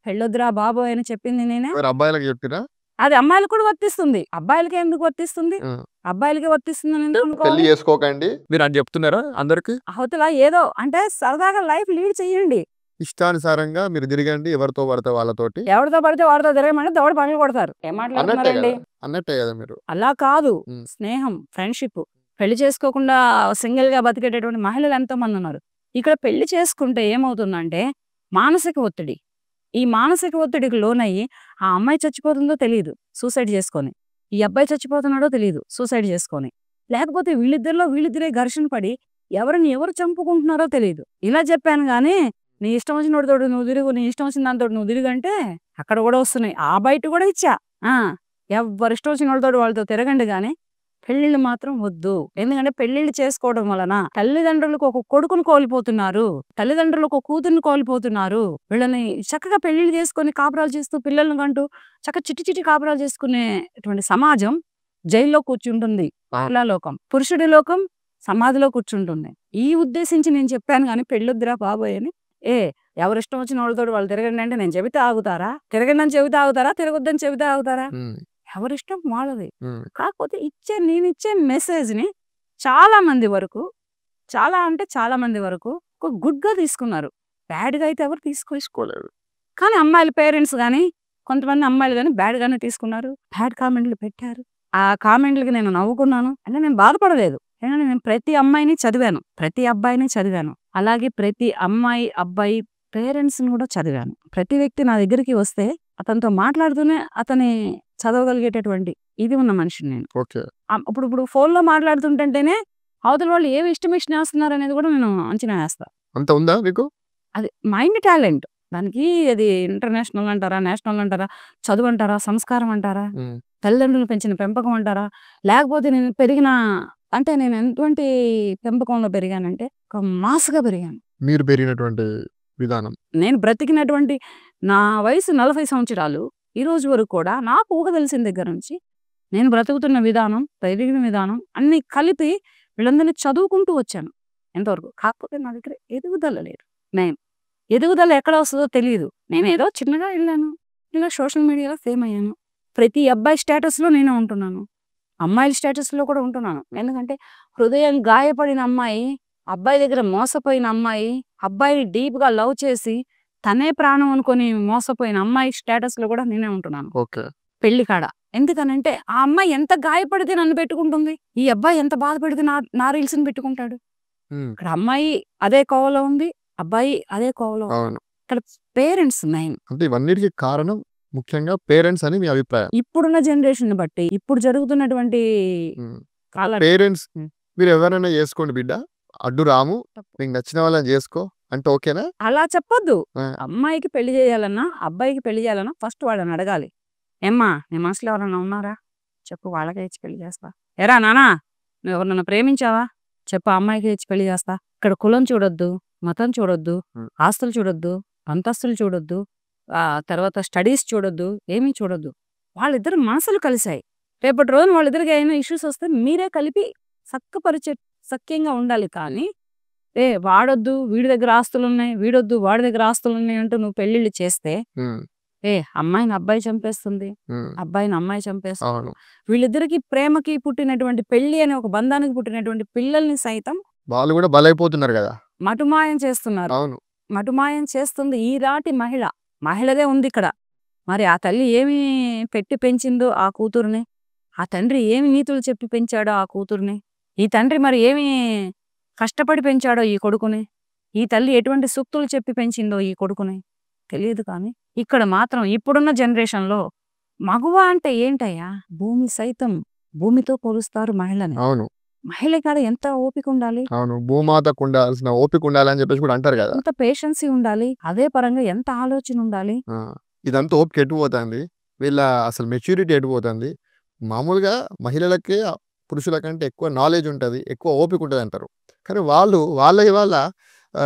పెళ్ళొద్దురా బాబోయ్! అని చెప్పింది నేనే. ఎవరు అబ్బాయిలకి చెప్పిర్రా? అది అమ్మాయిలకు కూడా వర్తిస్తుంది. అబ్బాయిలకే ఎందుకు వర్తిస్తుంది? ఆ! అబ్బాయిలకే వర్తిస్తుందని ఎందుకు పెళ్లి అనుకోవాలి? చేసుకోకండి. మీరని చెప్తున్నారా అందరికి? అవతల ఏదో అంటే సరదాగా లైఫ్ లీడ్ చెయ్యండి. ఇష్టానుసారంగా మీరు తిరగండి ఎవరితో పడితే వాళ్ళతోటి. ఎవరితో పడితే వాడితో తిరగమంటే దవడ పగలు కొడతారు. ఏం అన్నట్టే మాట్లాడుతున్నారండి? గదా! అన్నట్టే గదా మీరు. అలా కాదు. హ్మ్. స్నేహం, ఫ్రెండ్‌షిప్. పెళ్లి చేసుకోకుండా సింగిల్‌గా బతికేటటువంటి మహిళలు ఎంతోమంది ఉన్నారు. ఇక్కడ పెళ్లి చేసుకుంటే ఏమవుతుందంటే మానసిక ఒత్తిడి. ఈ మానసిక ఒత్తిడికి లోనయ్యి ఆ అమ్మాయి చచ్చిపోతుందో తెలీదు సూసైడ్ చేసుకొని. ఈ అబ్బాయి చచ్చిపోతున్నాడో తెలీదు సూసైడ్ చేసుకొని. లేకపోతే వీళ్ళిద్దరే ఘర్షణ పడి ఎవరు చంపుకుంటున్నారో తెలీదు. ఇలా చెప్పాను గానీ, నీ ఇష్టం వచ్చినోడితోటి నువ్వు తిరుగు, నీ ఇష్టం వచ్చిన దానితోటి నువ్వు తిరుగంటే అక్కడ కూడా వస్తున్నాయి. ఆ బయట కూడా ఇచ్చా. ఎవ్వరిష్టం వచ్చినోళ్ళతోటి వాళ్ళతో తిరగండి గానీ, పెళ్ళిళ్ళు మాత్రం వద్దు. ఎందుకంటే పెళ్ళిళ్ళు చేసుకోవడం వలన తల్లిదండ్రులకు ఒక కొడుకుని కోల్పోతున్నారు. తల్లిదండ్రులకు ఒక కూతుర్ని కోల్పోతున్నారు. వీళ్ళని చక్కగా పెళ్ళిళ్ళు చేసుకొని కాపురాలు చేస్తూ పిల్లల్ని కంటూ చిట్టి కాపురాలు చేసుకునేటువంటి సమాజం జైల్లో కూర్చుంటుంది. లోకం, పురుషుడి లోకం సమాధిలో కూర్చుంటుంది. ఈ ఉద్దేశించి నేను చెప్పాను గానీ పెళ్ళొద్దురా బాబోయ్ అని. ఎవరిష్టం వచ్చిన వాళ్ళతోటి వాళ్ళు తిరగండి అంటే నేను చెబితే ఆగుతారా? తిరగండి అని చెబితే ఆగుతారా? తిరగొద్దని చెబితే ఆగుతారా? హ్మ్. ఎవరిష్టం వాళ్ళది. హ్మ్. కాకపోతే నేనిచ్చే మెసేజ్‌ని చాలా మంది వరకు, చాలా అంటే చాలా మంది వరకు ఒక గుడ్‌గా తీసుకున్నారు. బ్యాడ్‌గా అయితే ఎవరు తీసుకోలేదు. కానీ అమ్మాయిల పేరెంట్స్ గాని, కొంతమంది అమ్మాయిలు గాని బ్యాడ్‌గానే తీసుకున్నారు. బ్యాడ్ కామెంట్‌లు పెట్టారు. ఆ కామెంట్‌లకి నేను నవ్వుకున్నాను. అంటే నేను బాధపడలేదు. ఎందుకంటే నేను ప్రతి అమ్మాయిని చదివాను. ప్రతి అబ్బాయిని చదివాను. అలాగే ప్రతి అమ్మాయి, అబ్బాయి పేరెంట్స్‌ని కూడా చదివాను. ప్రతి వ్యక్తి నా దగ్గరికి వస్తే అతనితో మాట్లాడుతూనే అతని చదవగలిగేటటువంటి ఇది ఉన్న మనిషిని నేను. ఓకే. ఇప్పుడు ఫోన్‌లో మాట్లాడుతుంటంటేనే అవతల వాళ్ళు ఏమి ఇష్టమిచ్చినేస్తున్నారనేది కూడా నేను అంచనా వేస్తా. అంత ఉందా మీకు? అది మైండ్ టాలెంట్. దానికి అది ఇంటర్నేషనల్ అంటారా? నేషనల్ అంటారా? చదువంటారా? సంస్కారం అంటారా? హ్మ్. తల్లిదండ్రులు పెంచిన పెంపకం అంటారా? లేకపోతే నేను పెరిగిన అంటే నేను ఎటువంటి పెంపకంలో పెరిగానంటే ఒక మాస్‌గా పెరిగాను. మీరు పెరిగినటువంటి విధానం. నేను బ్రతికినటువంటి నా వయసు 40 సంవత్సరాలు. ఈ రోజు వరకు కూడా నాకు ఊహ తెలిసిన దగ్గర నుంచి నేను బ్రతుకుతున్న విధానం, పెరిగిన విధానం అన్నీ కలిపి వీళ్ళందరిని చదువుకుంటూ వచ్చాను ఎంతవరకు. కాకపోతే నా దగ్గర ఎదుగుదల లేదు. ఎదుగుదల ఎక్కడ వస్తదో తెలీదు. నేనేదో చిన్నగా ఎళ్ళాను. ఇలా సోషల్ మీడియాలో ఫేమ్ అయ్యాను. ప్రతి అబ్బాయి స్టేటస్‌లో నేనే ఉంటున్నాను. అమ్మాయిల స్టేటస్‌లో కూడా ఉంటున్నాను. ఎందుకంటే హృదయం గాయపడిన అమ్మాయి, అబ్బాయి దగ్గర మోసపోయిన అమ్మాయి, అబ్బాయిని డీప్‌గా లవ్ చేసి తనే ప్రాణం అనుకోని మోసపోయిన అమ్మాయి స్టేటస్‌లో కూడా నేనే ఉంటున్నాను. ఓకే. పెళ్లి కాడ. ఎందుకనంటే ఆ అమ్మాయి ఎంత గాయపడితే నన్ను పెట్టుకుంటుంది. ఈ అబ్బాయి ఎంత బాధపడితే నా రీల్స్‌ని పెట్టుకుంటాడు. హ్మ్. ఇక్కడ అమ్మాయి అదే కోవలో ఉంది. అబ్బాయి అదే కోవలో ఉంది. అవును. ఇక్కడ పేరెంట్స్ మెయిన్. అంటే ఇవన్నిటికి కారణం ముఖ్యంగా పేరెంట్స్ అని మీ అభిప్రాయం. ఇప్పుడున్న జనరేషన్‌ని బట్టి, ఇప్పుడు జరుగుతున్నటువంటి హ్మ్. కాల పేరెంట్స్ హ్మ్. మీరు ఎవరైనా చేసుకోండి బిడ్డ. అడ్డు రాము. నీకు నచ్చిన వాళ్ళని చేసుకో అంటే ఓకేనా? అలా చెప్పొద్దు. ఆ! అమ్మాయికి పెళ్లి చేయాలన్నా, అబ్బాయికి పెళ్లి చేయాలన్నా ఫస్ట్ వాళ్ళని అడగాలి. ఏమ్మా నీ మనసులో ఎవరైనా ఉన్నారా? చెప్పు వాళ్ళకే ఇచ్చి పెళ్లి చేస్తా. ఏరా నాన్న నువ్వు ఎవరినైనా ప్రేమించావా? చెప్పు ఆ అమ్మాయికే ఇచ్చి పెళ్లి చేస్తా. ఇక్కడ కులం చూడొద్దు, మతం చూడొద్దు, హ్మ్. ఆస్తులు చూడొద్దు, అంతస్తులు చూడొద్దు, తర్వాత స్టడీస్ చూడొద్దు, ఏమీ చూడొద్దు. వాళ్ళిద్దరు మనసులు కలిసాయి. రేపటి రోజున వాళ్ళిద్దరికి ఏమైనా ఇష్యూస్ వస్తే మీరే కలిపి సఖ్యంగా ఉండాలి కానీ వాడొద్దు, వీడి దగ్గర ఆస్తులున్నాయి, వీడొద్దు, వాడి దగ్గర ఆస్తులున్నాయి అంటూ నువ్వు పెళ్ళిళ్ళు చేస్తే హ్మ్. అమ్మాయిని అబ్బాయి చంపేస్తుంది. హ్మ్. అబ్బాయిని అమ్మాయి చంపేస్తుంది. అవును. వీళ్ళిద్దరికి ప్రేమకి పుట్టినటువంటి పెళ్లి అనే ఒక బంధానికి పుట్టినటువంటి పిల్లల్ని సైతం వాళ్ళు కూడా బలైపోతున్నారు గదా! మటుమాయం చేస్తున్నారు. అవును. మటుమాయం చేస్తుంది ఈనాటి మహిళ. మహిళదే ఉందిక్కడ. మరి ఆ తల్లి ఏమి పెట్టి పెంచిందో ఆ కూతుర్ని, ఆ తండ్రి ఏమి నీతులు చెప్పి పెంచాడో ఆ కూతుర్ని, ఈ తండ్రి మరి ఏమి కష్టపడి పెంచాడో ఈ కొడుకుని, ఈ తల్లి ఎటువంటి సూక్తులు చెప్పి పెంచిందో ఈ కొడుకుని తెలియదు కానీ, ఇక్కడ మాత్రం ఇప్పుడున్న జనరేషన్‌లో మగువ అంటే ఏంటయ్యా? భూమి సైతం భూమితో పోలుస్తారు మహిళని. అవును. మహిళ కాడ ఎంత ఓపిక ఉండాలి? అవును. భూమాతకు ఉండాల్సిన ఓపిక ఉండాలని చెప్పేసి కూడా అంటారు గదా! ఎంత పేషెన్సీ ఉండాలి? అదే పరంగా ఎంత ఆలోచన ఉండాలి? ఆ! ఇదంతా ఓపిక ఎటు పోతాంది? వీళ్ళ అసలు మెచ్యూరిటీ ఎటు పోతుంది? మామూలుగా మహిళలకే పురుషుల కంటే ఎక్కువ నాలెడ్జ్ ఉంటది. ఎక్కువ ఓపిక ఉంటదంటారు. కానీ వాళ్ళు వాళ్ళ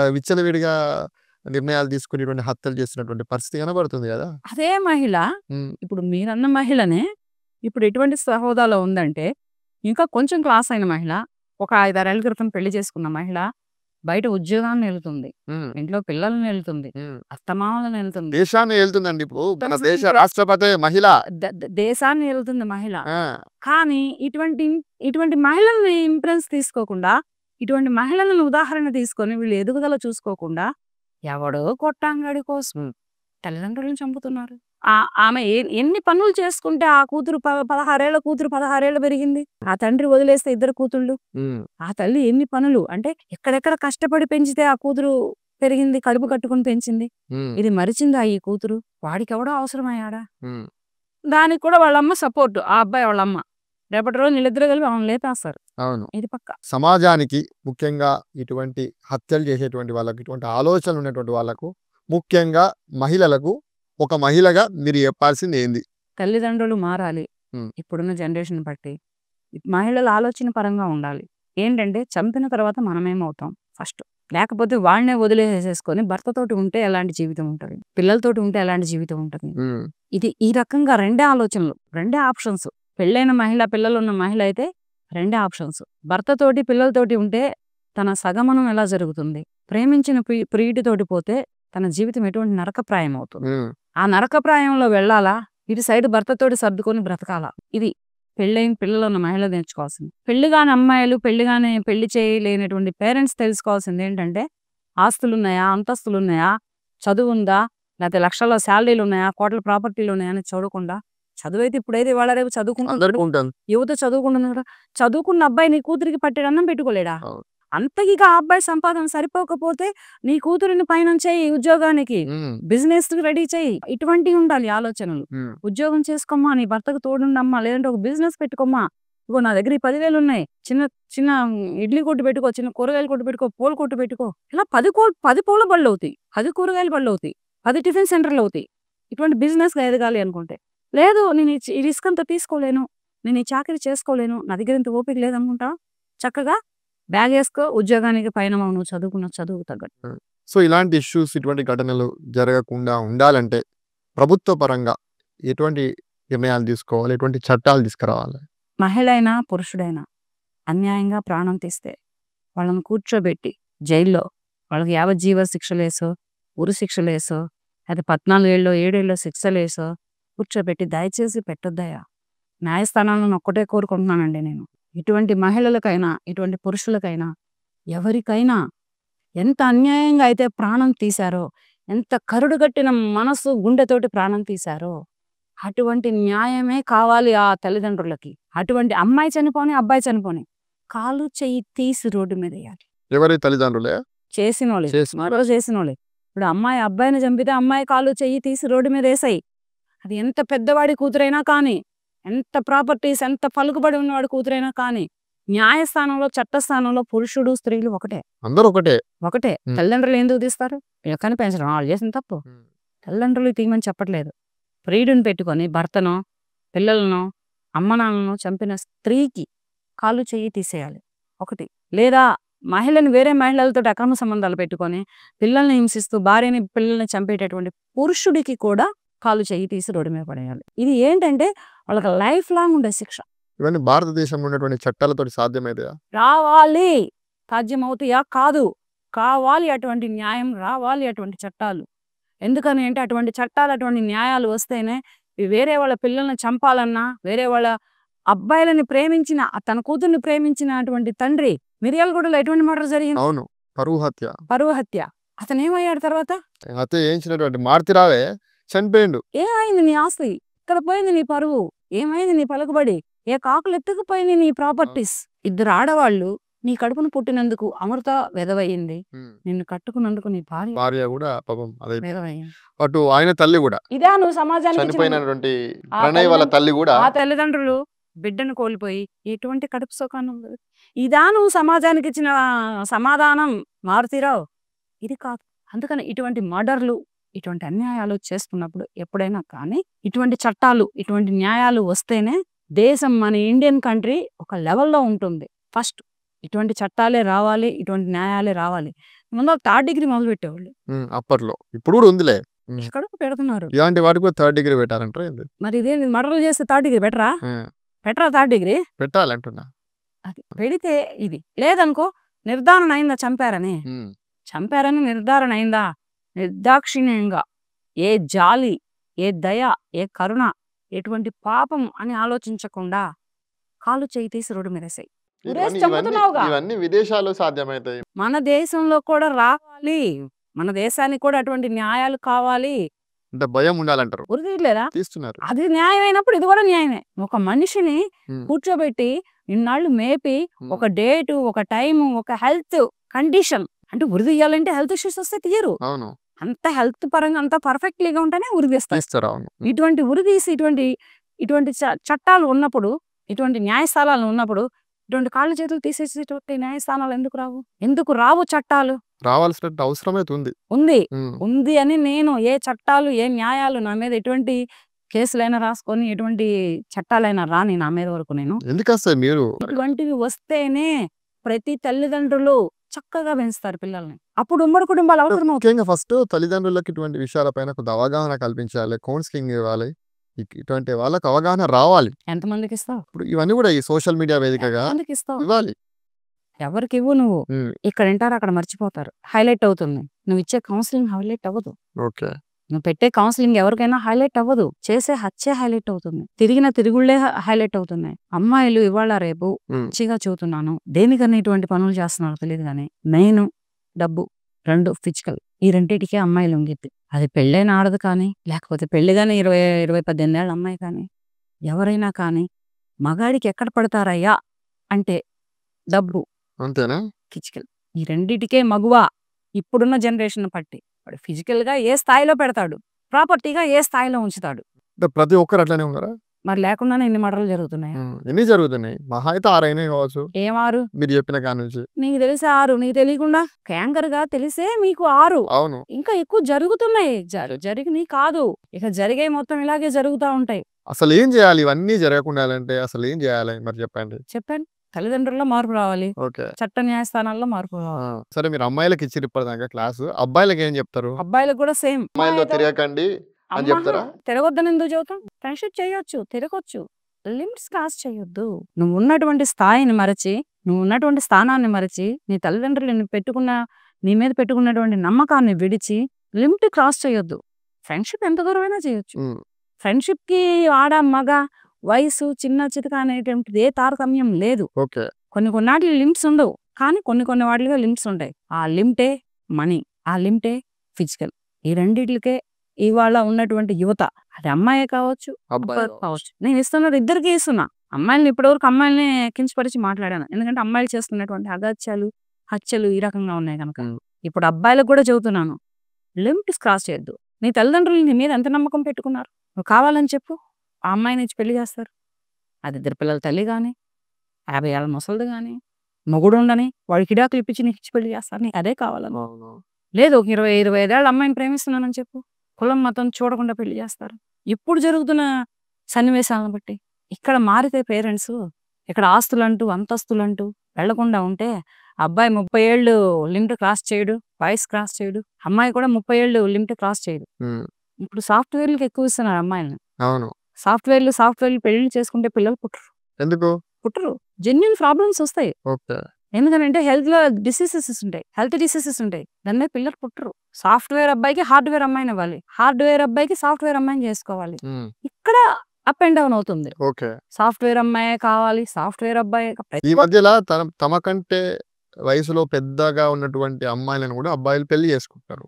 విచ్చలవిడిగా నిర్ణయాలు తీసుకునేటువంటి హత్యలు చేస్తున్నటువంటి పరిస్థితి కనబడుతుంది గదా! అదే మహిళ హ్మ్. ఇప్పుడు మీరన్న మహిళనే ఇప్పుడు ఎటువంటి హోదాలో ఉందంటే, ఇంకా కొంచెం క్లాస్ అయిన మహిళ, ఒక 5, 6 ఏళ్ల క్రితం పెళ్లి చేసుకున్న మహిళ, బయట ఉద్యోగాన్ని ఎళ్తుంది. హ్మ్. ఇంట్లో పిల్లల్ని ఎళ్తుంది. హ్మ్. అత్తమామలని ఎళ్తుంది. దేశాన్ని ఏలుతుందండి ఇప్పుడు. మన తన దేశ రాష్ట్రపతే మహిళ. దేశాన్ని ఎళ్తుంది మహిళ. ఆ! కానీ ఇటువంటి మహిళల్ని ఇంప్రెన్స్ తీసుకోకుండా, ఇటువంటి మహిళలను ఉదాహరణ తీసుకొని వీళ్ళు ఎదుగుదల చూసుకోకుండా, ఎవడో కొట్టాంగాడి కోసం తల్లిదండ్రులను చంపుతున్నారు. ఆమె ఎన్ని పనులు చేసుకుంటే ఆ కూతురు 16 ఏళ్ల కూతురు 16 ఏళ్లు పెరిగింది. ఆ తండ్రి వదిలేస్తే ఇద్దరు కూతుళ్ళు. హ్మ్. ఆ తల్లి ఎన్ని పనులు అంటే ఎక్కడెక్కడ కష్టపడి పెంచితే ఆ కూతురు పెరిగింది, కడుపు కట్టుకొని పెంచింది. హ్మ్. ఇది మరిచిందా ఈ కూతురు? వాడికెవడో అవసరమయ్యాడా? హ్మ్. దానికి కూడా వాళ్ళమ్మ సపోర్ట్. ఆ అబ్బాయి వాళ్ళమ్మ. రేపటి రోజు వీళ్ళిద్దరూ కలిపి ఆమెను లేపేస్తారు. అవును. ఇది పక్కా. సమాజానికి ముఖ్యంగా ఇటువంటి హత్యలు చేసేటువంటి వాళ్ళకి, ఇటువంటి ఆలోచనలు ఉన్నటువంటి వాళ్ళకు, ముఖ్యంగా మహిళలకు ఒక మహిళగా మీరు చెప్పాల్సింది ఏంది? తల్లిదండ్రులు మారాలి. హ్మ్. ఇప్పుడున్న జనరేషన్ బట్టి. మహిళల ఆలోచన పరంగా ఉండాలి. ఏంటంటే చంపిన తర్వాత మనమేమవుతాం ఫస్ట్. లేకపోతే వాడినే వదిలేసేసుకొని భర్తతోటి ఉంటే ఎలాంటి జీవితం ఉంటది? పిల్లలతోటి ఉంటే ఎలాంటి జీవితం ఉంటది? హ్మ్. ఈ రకంగా రెండే ఆలోచనలు. రెండే ఆప్షన్స్. పెళ్ళైన మహిళ, పిల్లలున్న మహిళ అయితే రెండే ఆప్షన్స్. భర్తతోటి, పిల్లలతోటి ఉంటే తన సగమనం ఎలా జరుగుతుంది? ప్రేమించిన ప్రియుడితోటి పోతే తన జీవితం ఎటువంటి నరకప్రాయం అవుతుంది. ఉమ్, ఆ నరకప్రాయంలో వెళ్ళాలా, ఇటు సైడ్ భర్తతోటి సర్దుకొని బ్రతకాలా. ఇది పెళ్ళైన పిల్లలు ఉన్న మహిళలు నేర్చుకోవాల్సింది. పెళ్లిగాని అమ్మాయిలు, పెళ్లి చేయలేనటువంటి పేరెంట్స్ తెలుసుకోవాల్సింది ఏంటంటే, ఆస్తులున్నాయా, అంతస్తులున్నాయా, చదువుందా, లేకపోతే లక్షల శాలరీలు ఉన్నాయా, కోట్ల ప్రాపర్టీలు ఉన్నాయా అని చూడకుండా, చదువైతే ఇప్పుడైతే ఇవాళ రేపు అందరికీ చదువుకుంటున్నారు, ఉంటుంది. యువత చదువుకుంటున్నారు. చదువుకున్న అబ్బాయి నీ కూతురికి పట్టెడు అన్నం పెట్టుకోలేడా? అవును. అంతకిగా ఆ అబ్బాయి సంపాదన సరిపోకపోతే నీ కూతురిని పైనుంచేయి ఉద్యోగానికి, ఉమ్, బిజినెస్ రెడీ చేయి. ఇటువంటివి ఉండాలి ఆలోచనలు. ఉమ్, ఉద్యోగం చేసుకోమ్మా, నీ భర్తకు తోడుండమ్మా, లేదంటే ఒక బిజినెస్ పెట్టుకోమ్మా. ఇగో నా దగ్గర ఈ 10,000 ఉన్నాయి, చిన్న చిన్న ఇడ్లీ కొట్టు పెట్టుకో, చిన్న కూరగాయల కొట్టు పెట్టుకో, పూల కొట్టు పెట్టుకో. ఇలా 10 పూల బళ్ళు అవుతాయి, 10 కూరగాయల బళ్ళు అవుతాయి, 10 టిఫిన్ సెంటర్లు అవుతాయి. ఇటువంటి బిజినెస్గా ఎదగాలి అనుకుంటే. లేదు, నేను ఈ రిస్క్ అంతా తీసుకోలేను, నేను ఈ చాకరీ చేసుకోలేను, నా దగ్గర ఇంత ఓపిక లేదనుకుంటా, చక్కగా బ్యాగ్ వేసుకో, ఉద్యోగానికి పైన నువ్వు చదువుకున్న చదువుకు తగ్గట్టు. సో ఇలాంటి ఇష్యూస్, ఇటువంటి ఘటనలు జరగకుండా ఉండాలంటే ప్రభుత్వ పరంగా ఎటువంటి నిర్ణయాలు తీసుకోవాలి, ఎటువంటి చట్టాలు తీసుకురావాలి? మహిళ అయినా పురుషుడైనా అన్యాయంగా ప్రాణం తీస్తే వాళ్ళని కూర్చోబెట్టి జైల్లో వాళ్ళకి యావజ్జీవ శిక్షలేసో, ఉరి శిక్షలేసో, అది 14 ఏళ్ళో 7 ఏళ్ళో శిక్షలేసో కూర్చోబెట్టి దయచేసి పెట్టొద్దయా. న్యాయస్థానాలను ఒక్కటే కోరుకుంటున్నానండి నేను. ఇటువంటి మహిళలకైనా, ఇటువంటి పురుషులకైనా, ఎవరికైనా ఎంత అన్యాయంగా అయితే ప్రాణం తీశారో, ఎంత కరుడుగట్టిన మనసు గుండెతోటి ప్రాణం తీశారో, అటువంటి న్యాయమే కావాలి ఆ తల్లిదండ్రులకి. అటువంటి అమ్మాయి చనిపోని, అబ్బాయి చనిపోని, కాలు చెయ్యి తీసి రోడ్డు మీద వేయాలి. ఎవరి తల్లిదండ్రులే చేసినోళ్ళే, చేసి- మరో చేసినోళ్ళే. ఇప్పుడు అమ్మాయి అబ్బాయిని చంపితే అమ్మాయి కాలు చెయ్యి తీసి రోడ్డు మీద వేసాయి. అది ఎంత పెద్దవాడి కూతురైనా కానీ, ఎంత ప్రాపర్టీస్, ఎంత పలుకుబడి ఉన్నవాడి కూతురైనా కానీ, న్యాయస్థానంలో, చట్టస్థానంలో పురుషుడు స్త్రీలు ఒకటే. అందరూ ఒకటే. ఒకటే. ఉమ్. తల్లిదండ్రులు ఎందుకు తీస్తారు? కానీ పెంచడం వాళ్ళు చేసిన తప్పు. తల్లిదండ్రులు తీయమని చెప్పట్లేదు. ప్రియుడిని పెట్టుకొని భర్తనో, పిల్లలను, అమ్మనాన్నను చంపిన స్త్రీకి కాలు చెయ్యి తీసేయాలి ఒకటి. లేదా మహిళని వేరే మహిళలతో అక్రమ సంబంధాలు పెట్టుకొని పిల్లల్ని హింసిస్తూ భార్యని, పిల్లల్ని చంపేటటువంటి పురుషుడికి కూడా కాలు చెయ్యి తీసి రోడ్డు మీద పడేయాలి. ఇది ఏంటంటే వాళ్ళకి లైఫ్ లాంగ్ ఉండే శిక్ష. ఇవన్నీ భారతదేశంలో ఉన్నటువంటి చట్టాలతో సాధ్యమైతే రావాలి. సాధ్యమవుతాయా? కాదు. కావాలి అటువంటి న్యాయం, రావాలి అటువంటి చట్టాలు. ఎందుకని అంటే అటువంటి చట్టాలు, అటువంటి న్యాయాలు వస్తేనే వేరే వాళ్ళ పిల్లల్ని చంపాలన్నా, వేరే వాళ్ళ అబ్బాయిలని ప్రేమించిన, తన కూతుర్ని ప్రేమించిన అటువంటి తండ్రి మిర్యాలగూడలో ఎటువంటి మర్డర్ జరిగింది? అవును, పరువు హత్య. పరువు హత్య. అతను ఏమయ్యాడు తర్వాత? హత్య చేయించినటువంటి మార్తిరావే చనిపోయిండు. ఏమైంది నీ ఆస్తి? ఇక్కడ పోయింది నీ పరువు, ఏమైంది నీ పలుకుబడి, ఏ కాకులు ఎత్తుకుపోయింది నీ ప్రాపర్టీస్. ఇద్దరు ఆడవాళ్ళు నీ కడుపును పుట్టినందుకు అమృత వెదవయ్యింది, నిన్ను కట్టుకున్నందుకు నీ భార్య కూడా పాపం అదే. వెదవయ్యింది. అటు ఆయన తల్లి కూడా, ఇదా నువ్వు సమాజానికి ఇచ్చిన- చనిపోయినటువంటి ఆ ప్రణయ్ వాళ్ళ తల్లి కూడా ఆ తల్లిదండ్రులు బిడ్డను కోల్పోయి ఎటువంటి కడుపు సుఖాన్ని ఉండదు. ఇదా నువ్వు సమాజానికి ఇచ్చిన సమాధానం మారుతీరావు? ఇది కాదు. అందుకని ఇటువంటి మర్డర్లు, ఇటువంటి అన్యాయాలు చేస్తున్నప్పుడు ఎప్పుడైనా కానీ ఇటువంటి చట్టాలు, ఇటువంటి న్యాయాలు వస్తేనే దేశం, మన ఇండియన్ కంట్రీ ఒక లెవెల్లో ఉంటుంది. ఫస్ట్ ఇటువంటి చట్టాలే రావాలి, ఇటువంటి న్యాయాలే రావాలి. ముందు 3rd డిగ్రీ మొదలు పెట్టేవాళ్ళు, అప్పట్లో. ఇప్పుడు కూడా ఉందిలే. ఇక్కడ పెడుతున్నారు. ఇలాంటి వాటికి కూడా 3rd డిగ్రీ పెట్టారంటారు ఏంది? మరి ఇదే మర్డర్లు చేస్తే 3rd డిగ్రీ పెట్టరా? 3rd degree పెట్టాలంటున్నా. అది పెడితే ఇది లేదనుకో, నిర్ధారణ అయిందా చంపారని నిర్ధారణ అయిందా, నిర్దాక్షిణ్యంగా ఏ జాలి, ఏ దయ, ఏ కరుణ, ఎటువంటి పాపం అని ఆలోచించకుండా కాలు చేయి తీసి రోడ్డు మీద వేసాయి. చంపుతున్నావుగా. ఇవన్నీ విదేశాల్లో సాధ్యమవుతాయి. మన దేశంలో కూడా రావాలి, మన దేశానికి కూడా అటువంటి న్యాయాలు కావాలి. అంటే భయం ఉండాలంటారు. ఉరిదీయట్లేదా? తీస్తున్నారు. అది న్యాయమైనప్పుడు ఇది కూడా న్యాయమే. ఒక మనిషిని ఉమ్. కూర్చోబెట్టి ఇన్నాళ్ళు మేపి ఒక డేటు, ఒక టైము, ఒక హెల్త్ కండిషన్, అంటే ఉరి తీయాలంటే హెల్త్ ఇష్యూస్ వస్తే తీయరు. అవును, అంత హెల్త్ పరంగా అంత పర్ఫెక్ట్లీగా ఉంటేనే ఉరి తీస్తారు. తీస్తారు. అవును. ఇటువంటి ఉరి తీసి ఇటువంటి చట్టాలు ఉన్నప్పుడు, ఇటువంటి న్యాయస్థానాలు ఉన్నప్పుడు ఇటువంటి కాళ్ళు చేతులు తీసేసేటువంటి న్యాయస్థానాలు ఎందుకు రావు చట్టాలు? రావాల్సిన అవసరమే ఉంది. ఉంది అని నేను, ఏ చట్టాలు, ఏ న్యాయాలు నా మీద ఎటువంటి కేసులైనా రాసుకొని, ఎటువంటి చట్టాలైనా రాని నా మీద వరకు నేను. ఎందుకు వస్తాయి? మీరు ఇటువంటివి వస్తేనే ప్రతి తల్లిదండ్రులు చక్కగా పెంచుతారు పిల్లల్ని. అప్పుడు ఉమ్మడి కుటుంబాలు అవసరం. ముఖ్యంగా ఫస్ట్ తల్లిదండ్రులకు ఇటువంటి విషయాలపైన కొంత అవగాహన కల్పించాలి, కౌన్సిలింగ్ ఇవ్వాలి. ఇటువంటి వాళ్ళకి అవగాహన రావాలి. ఎంతమందికి ఇస్తావు? ఇప్పుడు ఇవన్నీ కూడా ఈ సోషల్ మీడియా వేదికగా ఎంతమందికి ఇస్తావు? ఇవ్వాలి. ఎవరికి ఇవ్వు నువ్వు. ఉమ్, ఇక్కడ వింటారు, అక్కడ మర్చిపోతారు. హైలైట్ అవుతుంది. నువ్వు ఇచ్చే కౌన్సిలింగ్ హైలైట్ అవ్వదు. ఓకే. నువ్వు పెట్టే కౌన్సిలింగ్ ఎవరికైనా హైలైట్ అవ్వదు. చేసే హత్యే హైలైట్ అవుతుంది. తిరిగిన తిరుగుళ్లే హైలైట్ అవుతున్నాయి. అమ్మాయిలు ఇవాళ రేపు ఉమ్, మంచిగా చెబుతున్నాను, దేనికన్నా ఇటువంటి పనులు చేస్తున్నారో తెలియదు కానీ మెయిన్ డబ్బు, రెండు ఫిజికల్, ఈ రెండింటికే అమ్మాయిలు ఉంగిద్ది. అది పెళ్ళైన ఆడదు కానీ, లేకపోతే పెళ్లిగానే 20-18 ఏళ్ళ అమ్మాయి కానీ, ఎవరైనా కానీ మగాడికి ఎక్కడ పడతారయ్యా అంటే డబ్బు, అంతేనా? ఫిజికల్, ఈ రెండిటికే మగువ. ఇప్పుడున్న జనరేషన్ పట్టి వాడు ఫిజికల్ గా ఏ స్థాయిలో పెడతాడు, ప్రాపర్టీగా ఏ స్థాయిలో ఉంచుతాడు. అంటే ప్రతి ఒక్కరు అట్లనే ఉన్నారా? మరి లేకుండానే ఇన్ని మర్డర్లు జరుగుతున్నాయి. ఎన్ని జరుగుతున్నాయి? మహా అయితే 6 అయినాయి కావచ్చు ఏమారు మీరు చెప్పిన కాడ నుంచి. నీకు తెలిసే 6, నీకు తెలియకుండా క్యాంకర్ గా తెలిసే మీకు 6. అవును. ఇంకా ఎక్కువ జరుగుతున్నాయి. జరిగినాయి కాదు, ఇక జరిగే మొత్తం ఇలాగే జరుగుతూ ఉంటాయి. అసలు ఏం చేయాలి ఇవన్నీ జరగకుండా అంటే? అసలు ఏం చేయాలి మరి చెప్పండి. చెప్పాను, తల్లిదండ్రుల్లో మార్పు రావాలి, ఓకే. చట్ట న్యాయస్థానాల్లో మార్పు రావాలి. సరే, మీరు అమ్మాయిలకి ఇచ్చిర్రు ఇప్పటిదాకా క్లాసు, అబ్బాయిలకి ఏం చెప్తారు? అబ్బాయిలకు కూడా సేమ్. అమ్మాయిలతో తిరగకండి అని చెప్తారా? తిరగొద్దని ఎందుకు చెబుతాం? ఫ్రెండ్షిప్ చేయొచ్చు, తిరగొచ్చు, లిమిట్స్ క్రాస్ చేయొద్దు. నువ్వు ఉన్నటువంటి స్థాయిని మరచి, నువ్వు ఉన్నటువంటి స్థానాన్ని మరచి, నీ తల్లిదండ్రులు నీ మీద పెట్టుకున్నటువంటి నమ్మకాన్ని విడిచి లిమిట్ క్రాస్ చేయొద్దు. ఫ్రెండ్షిప్ ఎంత దూరమైనా చేయొచ్చు. ఫ్రెండ్షిప్ కి ఆడ మగ వయసు చిన్న చితక అనేటువంటిది ఏ తారతమ్యం లేదు. ఓకే. కొన్ని వాటికి లిమిట్స్ ఉండవు, కానీ కొన్ని వాటిలో లిమిట్స్ ఉంటాయి. ఆ లిమిటే మనీ, ఆ లిమిటే ఫిజికల్. ఈ రెండిట్లకే ఇవాళ ఉన్నటువంటి యువత, అది అమ్మాయే కావచ్చు, అబ్బాయి అబ్బాయి కావచ్చు. నేను ఇస్తున్నది ఇద్దరికి ఇస్తున్నా. అమ్మాయిని ఇప్పటివరకు అమ్మాయిల్ని కించపరిచి మాట్లాడాను, ఎందుకంటే అమ్మాయిలు చేస్తున్నటువంటి అగత్యాలు, హత్యలు ఈ రకంగా ఉన్నాయి కనుక. ఇప్పుడు అబ్బాయిలకు కూడా చెబుతున్నాను, లిమిట్స్ క్రాస్ చేయొద్దు. నీ తల్లిదండ్రులు నీ మీద ఎంత నమ్మకం పెట్టుకున్నారు? నువ్వు కావాలని చెప్పు, ఆ అమ్మాయిని ఇచ్చి పెళ్లి చేస్తారు. అది 2 పిల్లల తల్లి కానీ, 50 ఏళ్ళ ముసలిది కానీ, మొగుడు ఉండని వాడికి కిడాకులు ఇప్పించి నీకు ఇచ్చి పెళ్లి చేస్తారు. నీకు అదే కావాలని లేదు. ఒక 20-25 ఏళ్ళ అమ్మాయిని ప్రేమిస్తున్నానని చెప్పు, కులం మతం చూడకుండా పెళ్లి చేస్తారు. ఇప్పుడు జరుగుతున్న సన్నివేశాలను బట్టి ఇక్కడ మారితే పేరెంట్స్, ఇక్కడ ఆస్తులంటూ అంతస్తులంటూ వెళ్లకుండా ఉంటే, అబ్బాయి 30 ఏళ్ళు లిమిట్ క్రాస్ చేయడు, వయసు క్రాస్ చేయడు, అమ్మాయి కూడా 30 ఏళ్ళు లిమిట్ క్రాస్ చేయడు. ఇప్పుడు సాఫ్ట్వేర్లకు ఎక్కువ ఇస్తున్నారు అమ్మాయిలను. అవును. సాఫ్ట్వేర్లు పెళ్లి చేసుకుంటే పిల్లలు పుట్టరు. ఎందుకు పుట్టరు? జెన్యున్ ప్రాబ్లమ్స్ వస్తాయి. ఓకే. ఎందుకంటే హెల్త్ డిసీజెస్ ఉంటాయి, దాన్నే పిల్లలు పుట్టరు. సాఫ్ట్వేర్ అబ్బాయికి హార్డ్వేర్ అమ్మాయిని ఇవ్వాలి, హార్డ్వేర్ అబ్బాయికి సాఫ్ట్వేర్ అమ్మాయిని చేసుకోవాలి. ఇక్కడ అప్ అండ్ డౌన్ అవుతుంది. ఓకే. సాఫ్ట్వేర్ అమ్మాయి కావాలి, సాఫ్ట్వేర్ అబ్బాయి ఈ మధ్యలో తమ కంటే వయసులో పెద్దగా ఉన్నటువంటి అమ్మాయిలను కూడా అబ్బాయిలు పెళ్లి చేసుకుంటారు.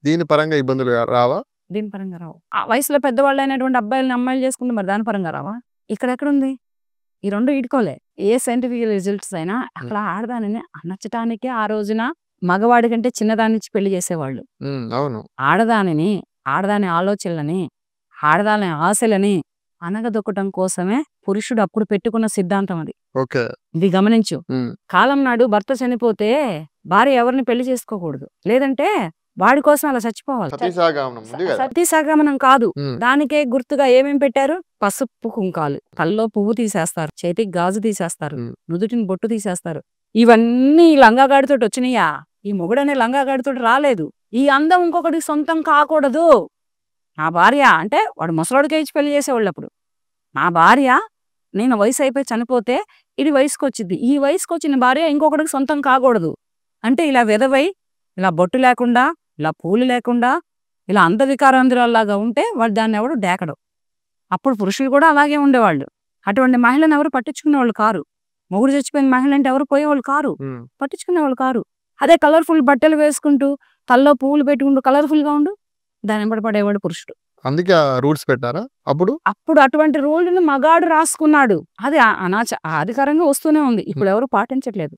దీని పరంగా ఇబ్బందులు రావా? దీని పరంగా రావు. ఆ వయసులో పెద్దవాళ్ళు అయినటువంటి అబ్బాయిలను అమ్మాయిలు చేసుకుంటే మరి దాని పరంగా రావా? ఇక్కడెక్కడుంది? ఈ రెండు ఇటుకోలే. ఏ సైంటిఫిక్ రిజల్ట్స్ అయినా అక్కడ ఆడదానిని అనర్చటానికే ఆ రోజున మగవాడి కంటే చిన్నదాని నుంచి పెళ్లి చేసేవాళ్ళు. అవును. ఆడదాని ఆలోచనలని, ఆడదాని ఆశలని అనగదొక్కటం కోసమే పురుషుడు అప్పుడు పెట్టుకున్న సిద్ధాంతం అది. ఓకే. ఇది గమనించు. కాలం నాడు భర్త చనిపోతే భార్య ఎవరిని పెళ్లి చేసుకోకూడదు, లేదంటే వాడి కోసం అలా చచ్చిపోవాలి. సతీసాగమనం కాదు. దానికే గుర్తుగా ఏమేం పెట్టారు? పసుపు కుంకాలు, తల్లో పువ్వు తీసేస్తారు, చేతికి గాజు తీసేస్తారు, నుదుటిని బొట్టు తీసేస్తారు. ఇవన్నీ లంగాగాడితో వచ్చినాయా? ఈ మొగుడనే లంగాగాడితో రాలేదు. ఈ అందం ఇంకొకటి సొంతం కాకూడదు. నా భార్య అంటే వాడు ముసలోడికి ఇచ్చి పెళ్లి చేసేవాళ్ళు. అప్పుడు నా భార్య, నేను వయసు అయిపోయి చనిపోతే ఇది వయసుకు వచ్చింది, ఈ వయసుకు వచ్చిన భార్య ఇంకొకటికి సొంతం కాకూడదు అంటే ఇలా వెదవై, ఇలా బొట్టు లేకుండా, ఇలా పూలు లేకుండా, ఇలా అందవికారాంధ్రాల్లాగా ఉంటే వాడు దాన్ని ఎవడు డేకడు. అప్పుడు పురుషులు కూడా అలాగే ఉండేవాళ్ళు. అటువంటి మహిళను ఎవరు పట్టించుకునేవాళ్ళు కారు. మొగుడు చచ్చిపోయిన మహిళ అంటే ఎవరు పోయేవాళ్ళు కారు, పట్టించుకునేవాళ్ళు కారు. అదే కలర్ఫుల్ బట్టలు వేసుకుంటూ, తల్లో పువ్వులు పెట్టుకుంటూ కలర్ఫుల్ గా ఉండు, దాని వెంబడి పడేవాడు పురుషుడు. అందుకే రూల్స్ పెట్టారా? అప్పుడు అటువంటి రూల్ని మగాడు రాసుకున్నాడు. అది అధికారంగా వస్తూనే ఉంది. ఇప్పుడు ఎవరు పాటించట్లేదు.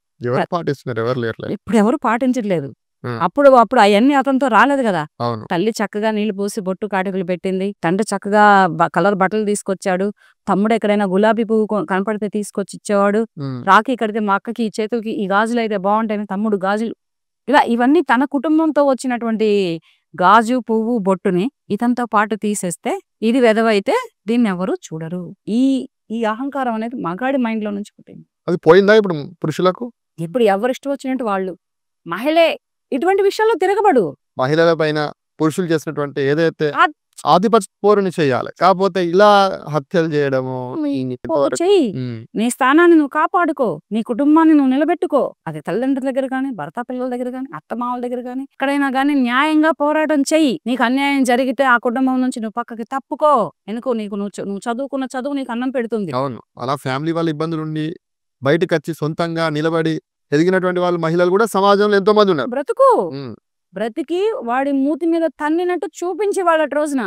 ఇప్పుడు ఎవరు పాటించట్లేదు. అప్పుడు అవన్నీ అతనితో రాలేదు కదా. తల్లి చక్కగా నీళ్లు పోసి బొట్టు కాటుకలు పెట్టింది, తండ్రి చక్కగా కలర్ బట్టలు తీసుకొచ్చాడు, తమ్ముడు ఎక్కడైనా గులాబీ పువ్వు కనపడితే తీసుకొచ్చి ఇచ్చేవాడు, రాఖీ కడితే మా అక్కకి చేతులకి ఈ గాజులు అయితే బాగుంటాయని తమ్ముడు గాజులు. ఇలా ఇవన్నీ తన కుటుంబంతో వచ్చినటువంటి గాజు పువ్వు బొట్టుని ఇతనితో పాటు తీసేస్తే ఇది వెదవైతే దీన్ని ఎవరు చూడరు. ఈ అహంకారం అనేది మగాడి మైండ్ లో నుంచి పుట్టింది. అది పోయిందా ఇప్పుడు పురుషులకు? ఇప్పుడు ఎవరిష్టం వచ్చినట్టు వాళ్ళు. మహిళే ఇటువంటి విషయాల్లో తిరగబడు. మహిళల పైన పురుషులు చేసినటువంటి ఏదైతే ఆధిపత్య పోరుని చేయాలి. కాకపోతే ఇలా హత్యలు చేయడము చెయ్యి. నీ స్థానాన్ని నువ్వు కాపాడుకో, నీ కుటుంబాన్ని నువ్వు నిలబెట్టుకో. అది తల్లిదండ్రుల దగ్గర కానీ, భర్త పిల్లల దగ్గర కానీ, అత్తమామల దగ్గర కానీ, ఎక్కడైనా కానీ న్యాయంగా పోరాటం చెయ్యి. నీకు అన్యాయం జరిగితే ఆ కుటుంబం నుంచి నువ్వు పక్కకి తప్పుకో. ఎందుకు నువ్వు చదువుకున్న చదువు నీకు అన్నం పెడుతుంది. అవును. అలా ఫ్యామిలీ వాళ్ళ ఇబ్బందులుండి బయటకు వచ్చి సొంతంగా నిలబడి ఎదిగినటువంటి వాళ్ళు మహిళలు కూడా సమాజంలో ఎంతో మంది ఉన్నారు. బ్రతికి వాడి మూతి మీద తన్నినట్టు చూపించి వాళ్ళ రోజున.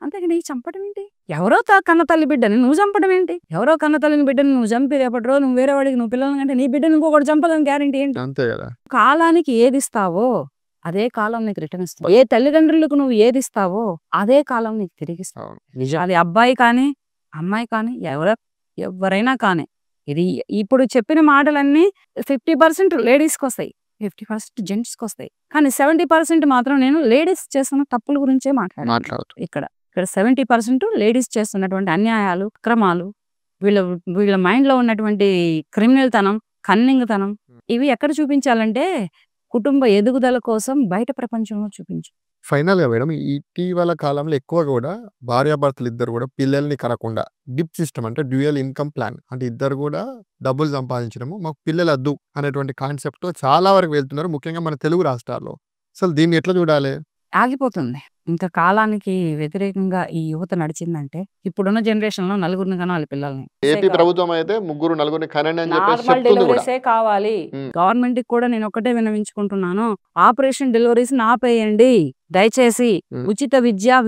అంతేగా నీకు చంపడం ఏంటి? ఎవరో కన్న తల్లి బిడ్డని నువ్వు చంపడం ఏంటి? ఎవరో కన్న తల్లిని బిడ్డని నువ్వు చంపి రేపటి రోజు నువ్వు వేరే వాడికి నువ్వు పిల్లలు అంటే నీ బిడ్డను ఇంకొకటి చంపదని గ్యారెంటీ ఏంటి? అంతే కదా. కాలానికి ఏది ఇస్తావో అదే కాలం నీకు రిటర్న్ ఇస్తావు. ఏ తల్లిదండ్రులకు నువ్వు ఏది ఇస్తావో అదే కాలం నీకు తిరిగిస్తావు. అది అబ్బాయి కానీ అమ్మాయి కానీ ఎవరైనా కానీ. ఇది ఇప్పుడు చెప్పిన మాటలన్నీ 50% లేడీస్కి వస్తాయి, 50% జెంట్స్కి వస్తాయి. కానీ 70% మాత్రం నేను లేడీస్ చేస్తున్న తప్పుల గురించే మాట్లాడుతూ ఇక్కడ 70% లేడీస్ చేస్తున్నటువంటి అన్యాయాలు, క్రమాలు, వీళ్ళ మైండ్ లో ఉన్నటువంటి క్రిమినల్ తనం, కన్నింగ్ తనం, ఇవి ఎక్కడ చూపించాలంటే కుటుంబ ఎదుగుదల కోసం బయట ప్రపంచంలో చూపించు. ఫైనల్ గా మేడం, ఇటీవల కాలంలో ఎక్కువ కూడా భార్యాభర్తలు ఇద్దరు కూడా పిల్లల్ని కనకుండా డిప్ సిస్టమ్ అంటే డ్యూయల్ ఇన్కమ్ ప్లాన్ అంటే ఇద్దరు కూడా డబ్బులు సంపాదించడము, మాకు పిల్లలు వద్దు అనేటువంటి కాన్సెప్ట్ తో చాలా వరకు వెళ్తున్నారు, ముఖ్యంగా మన తెలుగు రాష్ట్రాల్లో. అసలు దీన్ని ఎట్లా చూడాలి? ఆగిపోతుంది. ఇంత కాలానికి వ్యతిరేకంగా ఈ యువత నడిచిందంటే ఇప్పుడున్న జనరేషన్ లో నలుగురిని కనాలి పిల్లల్ని. ఏపీ ప్రభుత్వం అయితే ముగ్గురు నలుగురిని కనండి అని నార్మల్ డెలివరీసే కావాలి. గవర్నమెంట్ కి కూడా నేను ఒకటే విన్నవించుకుంటున్నాను, ఆపరేషన్ డెలివరీస్ ఆపేయండి దయచేసి. ఉచిత విద్య,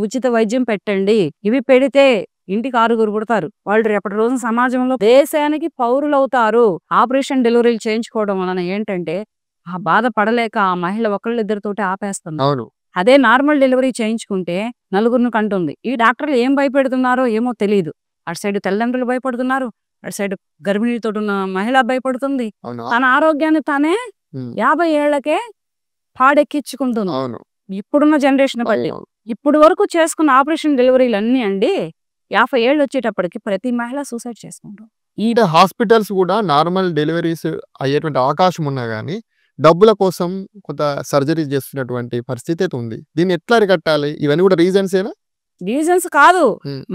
ఉచిత వైద్యం పెట్టండి. ఇవి పెడితే ఇంటికి 6 పుడతారు. వాళ్ళు రేపటి రోజున సమాజంలో దేశానికి పౌరులు అవుతారు. ఆపరేషన్ డెలివరీలు చేయించుకోవడం వలన ఏంటంటే ఆ బాధ పడలేక ఆ మహిళ ఒకళ్ళిద్దరితోటి ఆపేస్తుంది. అదే నార్మల్ డెలివరీ చేయించుకుంటే నలుగురిని కంటుంది. ఈ డాక్టర్లు ఏం భయపెడుతున్నారో ఏమో తెలియదు. అటు సైడ్ తల్లిదండ్రులు భయపడుతున్నారు, అటు సైడ్ గర్భిణీతో ఉన్న మహిళ భయపడుతుంది. తన ఆరోగ్యాన్ని తానే 50 ఏళ్లకే పాడెక్కించుకుంటుంది. ఇప్పుడున్న జనరేషన్ బట్టి ఇప్పుడు వరకు చేసుకున్న ఆపరేషన్ డెలివరీలు అన్ని అండి 50 ఏళ్ళు వచ్చేటప్పటికి ప్రతి మహిళ సూసైడ్ చేసుకుంటారు. ఈ హాస్పిటల్స్ కూడా నార్మల్ డెలివరీస్ అయ్యేటువంటి అవకాశం ఉన్నా గానీ డబ్బుల కోసం కొంత సర్జరీ చేస్తున్నటువంటి పరిస్థితి అయితే ఉంది. దీన్ని ఎట్లా అరికట్టాలి? ఇవన్నీ కూడా రీజన్స్ కాదు,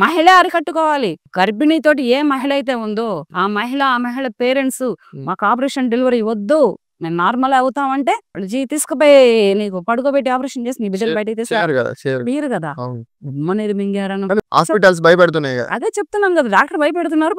మహిళ అరికట్టుకోవాలి. గర్భిణీతోటి ఏ మహిళ అయితే ఉందో ఆ మహిళ పేరెంట్స్ మాకు ఆపరేషన్ డెలివరీ వద్దు, నేను నార్మల్ అవుతామంటే తీసుకుపోయి నీకు పడుకోబెట్టి ఆపరేషన్ చేసి నీ బిడ్డలు బయటకు తీసుకోరు కదా. ఉమ్మనీరు మింగారనో హాస్పిటల్స్ భయపెడుతున్నాయి. అదే చెప్తున్నాను కదా, డాక్టర్ భయపెడుతున్నారు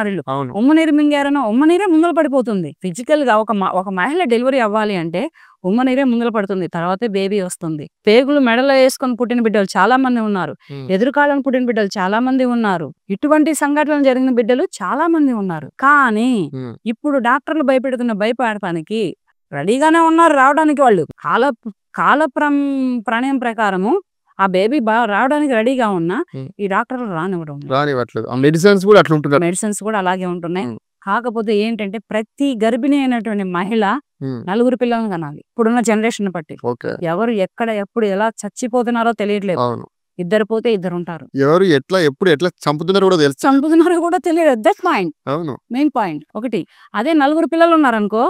వీళ్ళు. ఉమ్మనీరు మింగారనో ఉమ్మనీరే ముందర పడిపోతుంది. ఫిజికల్ గా ఒక మహిళ డెలివరీ అవ్వాలి అంటే ఉమ్మనీరే ముందర పడుతుంది, తర్వాతే బేబీ వస్తుంది. పేగులు మెడలో వేసుకొని పుట్టిన బిడ్డలు చాలా మంది ఉన్నారు, ఎదురుకాలను పుట్టిన బిడ్డలు చాలా మంది ఉన్నారు, ఇటువంటి సంఘటనలు జరిగిన బిడ్డలు చాలా మంది ఉన్నారు. కానీ ఇప్పుడు డాక్టర్లు భయపెడటానికి రెడీగానే ఉన్నారు రావడానికి. వాళ్ళు కాల ప్రణయం ప్రకారము ఆ బేబీ రావడానికి రెడీగా ఉన్నా ఈ డాక్టర్లు రానివ్వట్లేదు. మెడిసిన్స్ కూడా అలాగే ఉంటున్నాయి. కాకపోతే ఏంటంటే ప్రతి గర్భిణి అయినటువంటి మహిళ 4 పిల్లలను కనాలి. ఇప్పుడున్న జనరేషన్ బట్టి ఎవరు ఎక్కడ ఎప్పుడు ఎలా చచ్చిపోతున్నారో తెలియట్లేదు. ఇద్దరు పోతే ఇద్దరు ఉంటారు, ఎవరు ఎట్లా చంపుతున్నారో కూడా తెలియదు. దట్ మెయిన్ పాయింట్ ఒకటి. అదే 4 పిల్లలు ఉన్నారనుకో,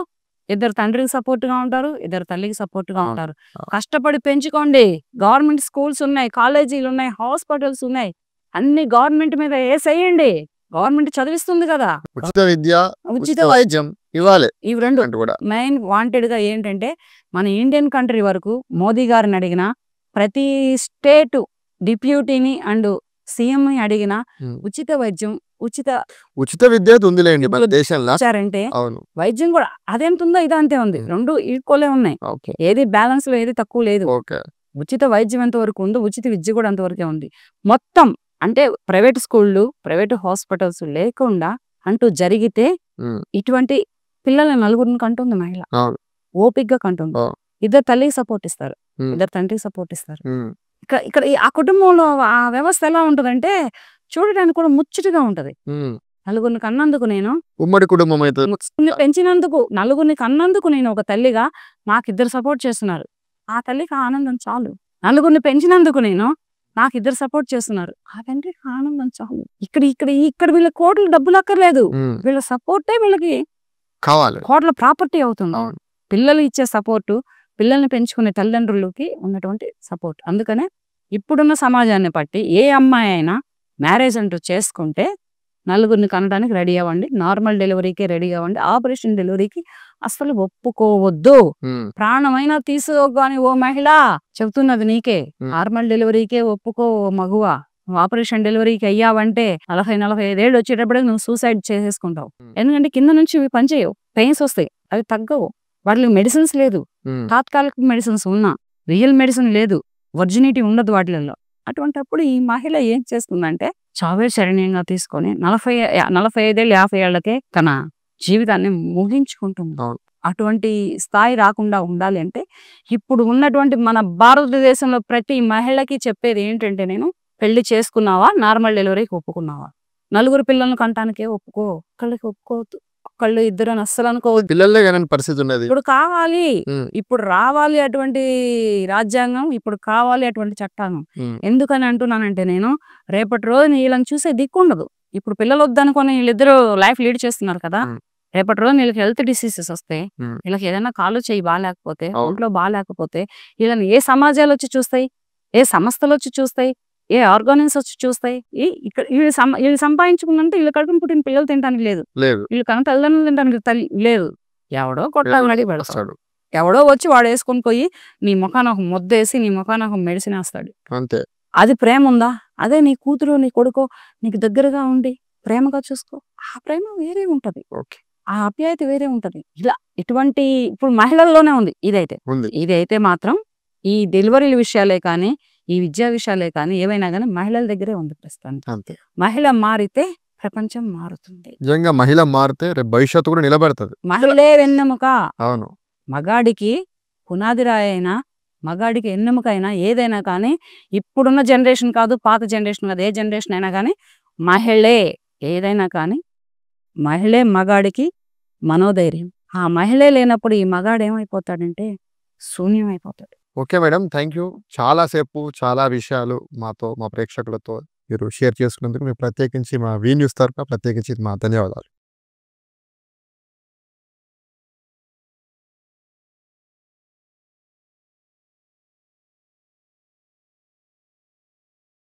ఇద్దరు తండ్రికి సపోర్ట్ గా ఉంటారు, ఇద్దరు తల్లికి సపోర్ట్ గా ఉంటారు. కష్టపడి పెంచుకోండి. గవర్నమెంట్ స్కూల్స్ ఉన్నాయి, కాలేజీలు ఉన్నాయి, హాస్పిటల్స్ ఉన్నాయి, అన్ని గవర్నమెంట్ మీద వేసేయండి. గవర్నమెంట్ చదివిస్తుంది కదా. ఉచిత విద్య, ఉచిత వైద్యం ఇవ్వాలి. ఇవి 2 మెయిన్ వాంటెడ్ గా ఏంటంటే మన ఇండియన్ కంట్రీ వరకు మోదీ గారిని అడిగిన, ప్రతి స్టేట్ డిప్యూటీని అండ్ సీఎం ని అడిగిన ఉచిత వైద్యం, ఉచిత విద్య ఉందిలేండి మన దేశంలో. వైద్యం కూడా అదెంత ఉందో ఇది అంతే ఉంది. 2 ఈక్వలే ఉన్నాయి. ఏది బ్యాలెన్స్ లో ఏది తక్కువ లేదు. ఉచిత వైద్యం ఎంత వరకు ఉందో ఉచిత విద్య కూడా అంతవరకే ఉంది. మొత్తం అంటే ప్రైవేట్ స్కూళ్ళు, ప్రైవేట్ హాస్పిటల్స్ లేకుండా అంటూ జరిగితే ఇటువంటి పిల్లల్ని 4 కంటుంది మహిళ. ఓపిగ్గా కంటుంది. ఇద్దరు తల్లికి సపోర్ట్ ఇస్తారు, ఇద్దరు తండ్రికి సపోర్ట్ ఇస్తారు. ఇక్కడ ఆ కుటుంబంలో ఆ వ్యవస్థ ఎలా ఉంటదంటే చూడడానికి కూడా ముచ్చటగా ఉంటది. 4 కన్నందుకు నేను ఉమ్మడి కుటుంబం పెంచినందుకు 4 కన్నందుకు నేను ఒక తల్లిగా నాకు ఇద్దరు సపోర్ట్ చేస్తున్నారు. ఆ తల్లికి ఆనందం చాలు. 4 పెంచినందుకు నాకు ఇద్దరు సపోర్ట్ చేస్తున్నారు, ఆ తండ్రికి ఆనందం చాలు. ఇక్కడ వీళ్ళ కోట్ల డబ్బులు అక్కర్లేదు, వీళ్ళ సపోర్టే వీళ్ళకి కావాలి, కోట్ల ప్రాపర్టీ అవుతుంది. పిల్లలు ఇచ్చే సపోర్టు, పిల్లల్ని పెంచుకునే తల్లిదండ్రులకి ఉన్నటువంటి సపోర్ట్. అందుకనే ఇప్పుడున్న సమాజాన్ని బట్టి ఏ అమ్మాయి అయినా మ్యారేజ్ అంటూ చేసుకుంటే నలుగురిని కనడానికి రెడీ అవ్వండి, నార్మల్ డెలివరీకి రెడీ అవ్వండి, ఆపరేషన్ డెలివరీకి అస్సలు ఒప్పుకోవద్దు. ప్రాణమైనా తీసుకోగాని ఓ మహిళ చెబుతున్నది నీకే. నార్మల్ డెలివరీకే ఒప్పుకో ఓ మగువ. నువ్వు ఆపరేషన్ డెలివరీకి అయ్యావంటే 40-45 ఏళ్ళు వచ్చేటప్పటికి నువ్వు సూసైడ్ చేసేసుకుంటావు. ఎందుకంటే కింద నుంచి ఇవి పనిచేయవు, పెయిన్స్ వస్తాయి, అవి తగ్గవు. వాటికి మెడిసిన్స్ లేదు, తాత్కాలిక మెడిసిన్స్ ఉన్నా రియల్ మెడిసిన్ లేదు, వర్జినిటీ ఉండదు వాటిలలో. అటువంటిప్పుడు ఈ మహిళ ఏం చేస్తుందంటే చావే శరణ్యంగా తీసుకొని 45 ఏళ్ళు 50 ఏళ్లకే తన జీవితాన్ని ముగించుకుంటుంది. అటువంటి స్థాయి రాకుండా ఉండాలి అంటే ఇప్పుడు ఉన్నటువంటి మన భారతదేశంలో ప్రతి మహిళకి చెప్పేది ఏంటంటే, నేను పెళ్లి చేసుకున్నావా, నార్మల్ డెలివరీకి ఒప్పుకున్నావా, నలుగురు పిల్లలను కంటానికే ఒప్పుకో, ఒక్కళ్ళకి ఒప్పుకోవద్దు, ఒక్కళ్ళు ఇద్దరు అని అస్సలు అనుకోవద్దు. పిల్లలే కానీ పరిస్థితి ఉన్నది. ఇప్పుడు కావాలి, ఇప్పుడు రావాలి అటువంటి రాజ్యాంగం, ఇప్పుడు కావాలి అటువంటి చట్టాంగం. ఎందుకని అంటున్నానంటే, నేను రేపటి రోజు వీళ్ళని చూసే దిక్కు ఉండదు. ఇప్పుడు పిల్లలు వద్దనుకొని వీళ్ళిద్దరూ లైఫ్ లీడ్ చేస్తున్నారు కదా, రేపటి రోజు వీళ్ళకి హెల్త్ డిసీజెస్ వస్తాయి, వీళ్ళకి ఏదైనా కాలు చెయ్యి బాగాలేకపోతే, ఒంట్లో బాగాలేకపోతే వీళ్ళని ఏ సమాజాలు వచ్చి చూస్తాయి, ఏ సంస్థలు వచ్చి చూస్తాయి, ఏ ఆర్గానిజమ్స్ వచ్చి చూస్తాయి? ఇక్కడ వీళ్ళు సంపాదించుకున్నంటే వీళ్ళ కడుపున పుట్టిన పిల్లలు తినడానికి లేదు, వీళ్ళు కన్నా తల్లిదండ్రులు తినడానికి లేదు. ఎవడో కొట్టాలి పెడతాడు, ఎవడో వచ్చి వాడు వేసుకొని పోయి నీ ముఖాన ఒక ముద్దేసి నీ ముఖాన ఒక మెడిసిన్ వేస్తాడు. అంతే. అది ప్రేమ ఉందా? అదే నీ కూతురు నీ కొడుకో నీకు దగ్గరగా ఉండి ప్రేమగా చూసుకో, ఆ ప్రేమ వేరే ఉంటది, ఆ ఆప్యాయత వేరే ఉంటది. ఇలా ఇటువంటి ఇప్పుడు మహిళల్లోనే ఉంది. ఇదైతే మాత్రం ఈ డెలివరీల విషయాలే కానీ, ఈ విద్యా విషయాలే కానీ, ఏవైనా కానీ మహిళల దగ్గరే ఉంది ప్రస్తుతానికి. మహిళ మారితే ప్రపంచం మారుతుంది. నిజంగా మహిళ మారితే రేపు భవిష్యత్తు కూడా నిలబెడుతుంది. మహిళే వెన్నెముక. అవును. మగాడికి పునాది రాయి అయినా, మగాడికి ఎన్నెముక అయినా, ఏదైనా కానీ ఇప్పుడున్న జనరేషన్ కాదు, పాత జనరేషన్ కాదు, ఏ జనరేషన్ అయినా కానీ మహిళే ఏదైనా కానీ, మహిళే మగాడికి మనోధైర్యం. ఆ మహిళే లేనప్పుడు ఈ మగాడు ఏమైపోతాడంటే శూన్యం అయిపోతాడు. Okay madam, thank you. చాలాసేపు చాలా విషయాలు మాతో, మా ప్రేక్షకులతో మీరు షేర్ చేసుకున్నందుకు మీరు ప్రత్యేకించి మా వి న్యూస్ తరఫున ప్రత్యేకించి మా ధన్యవాదాలు.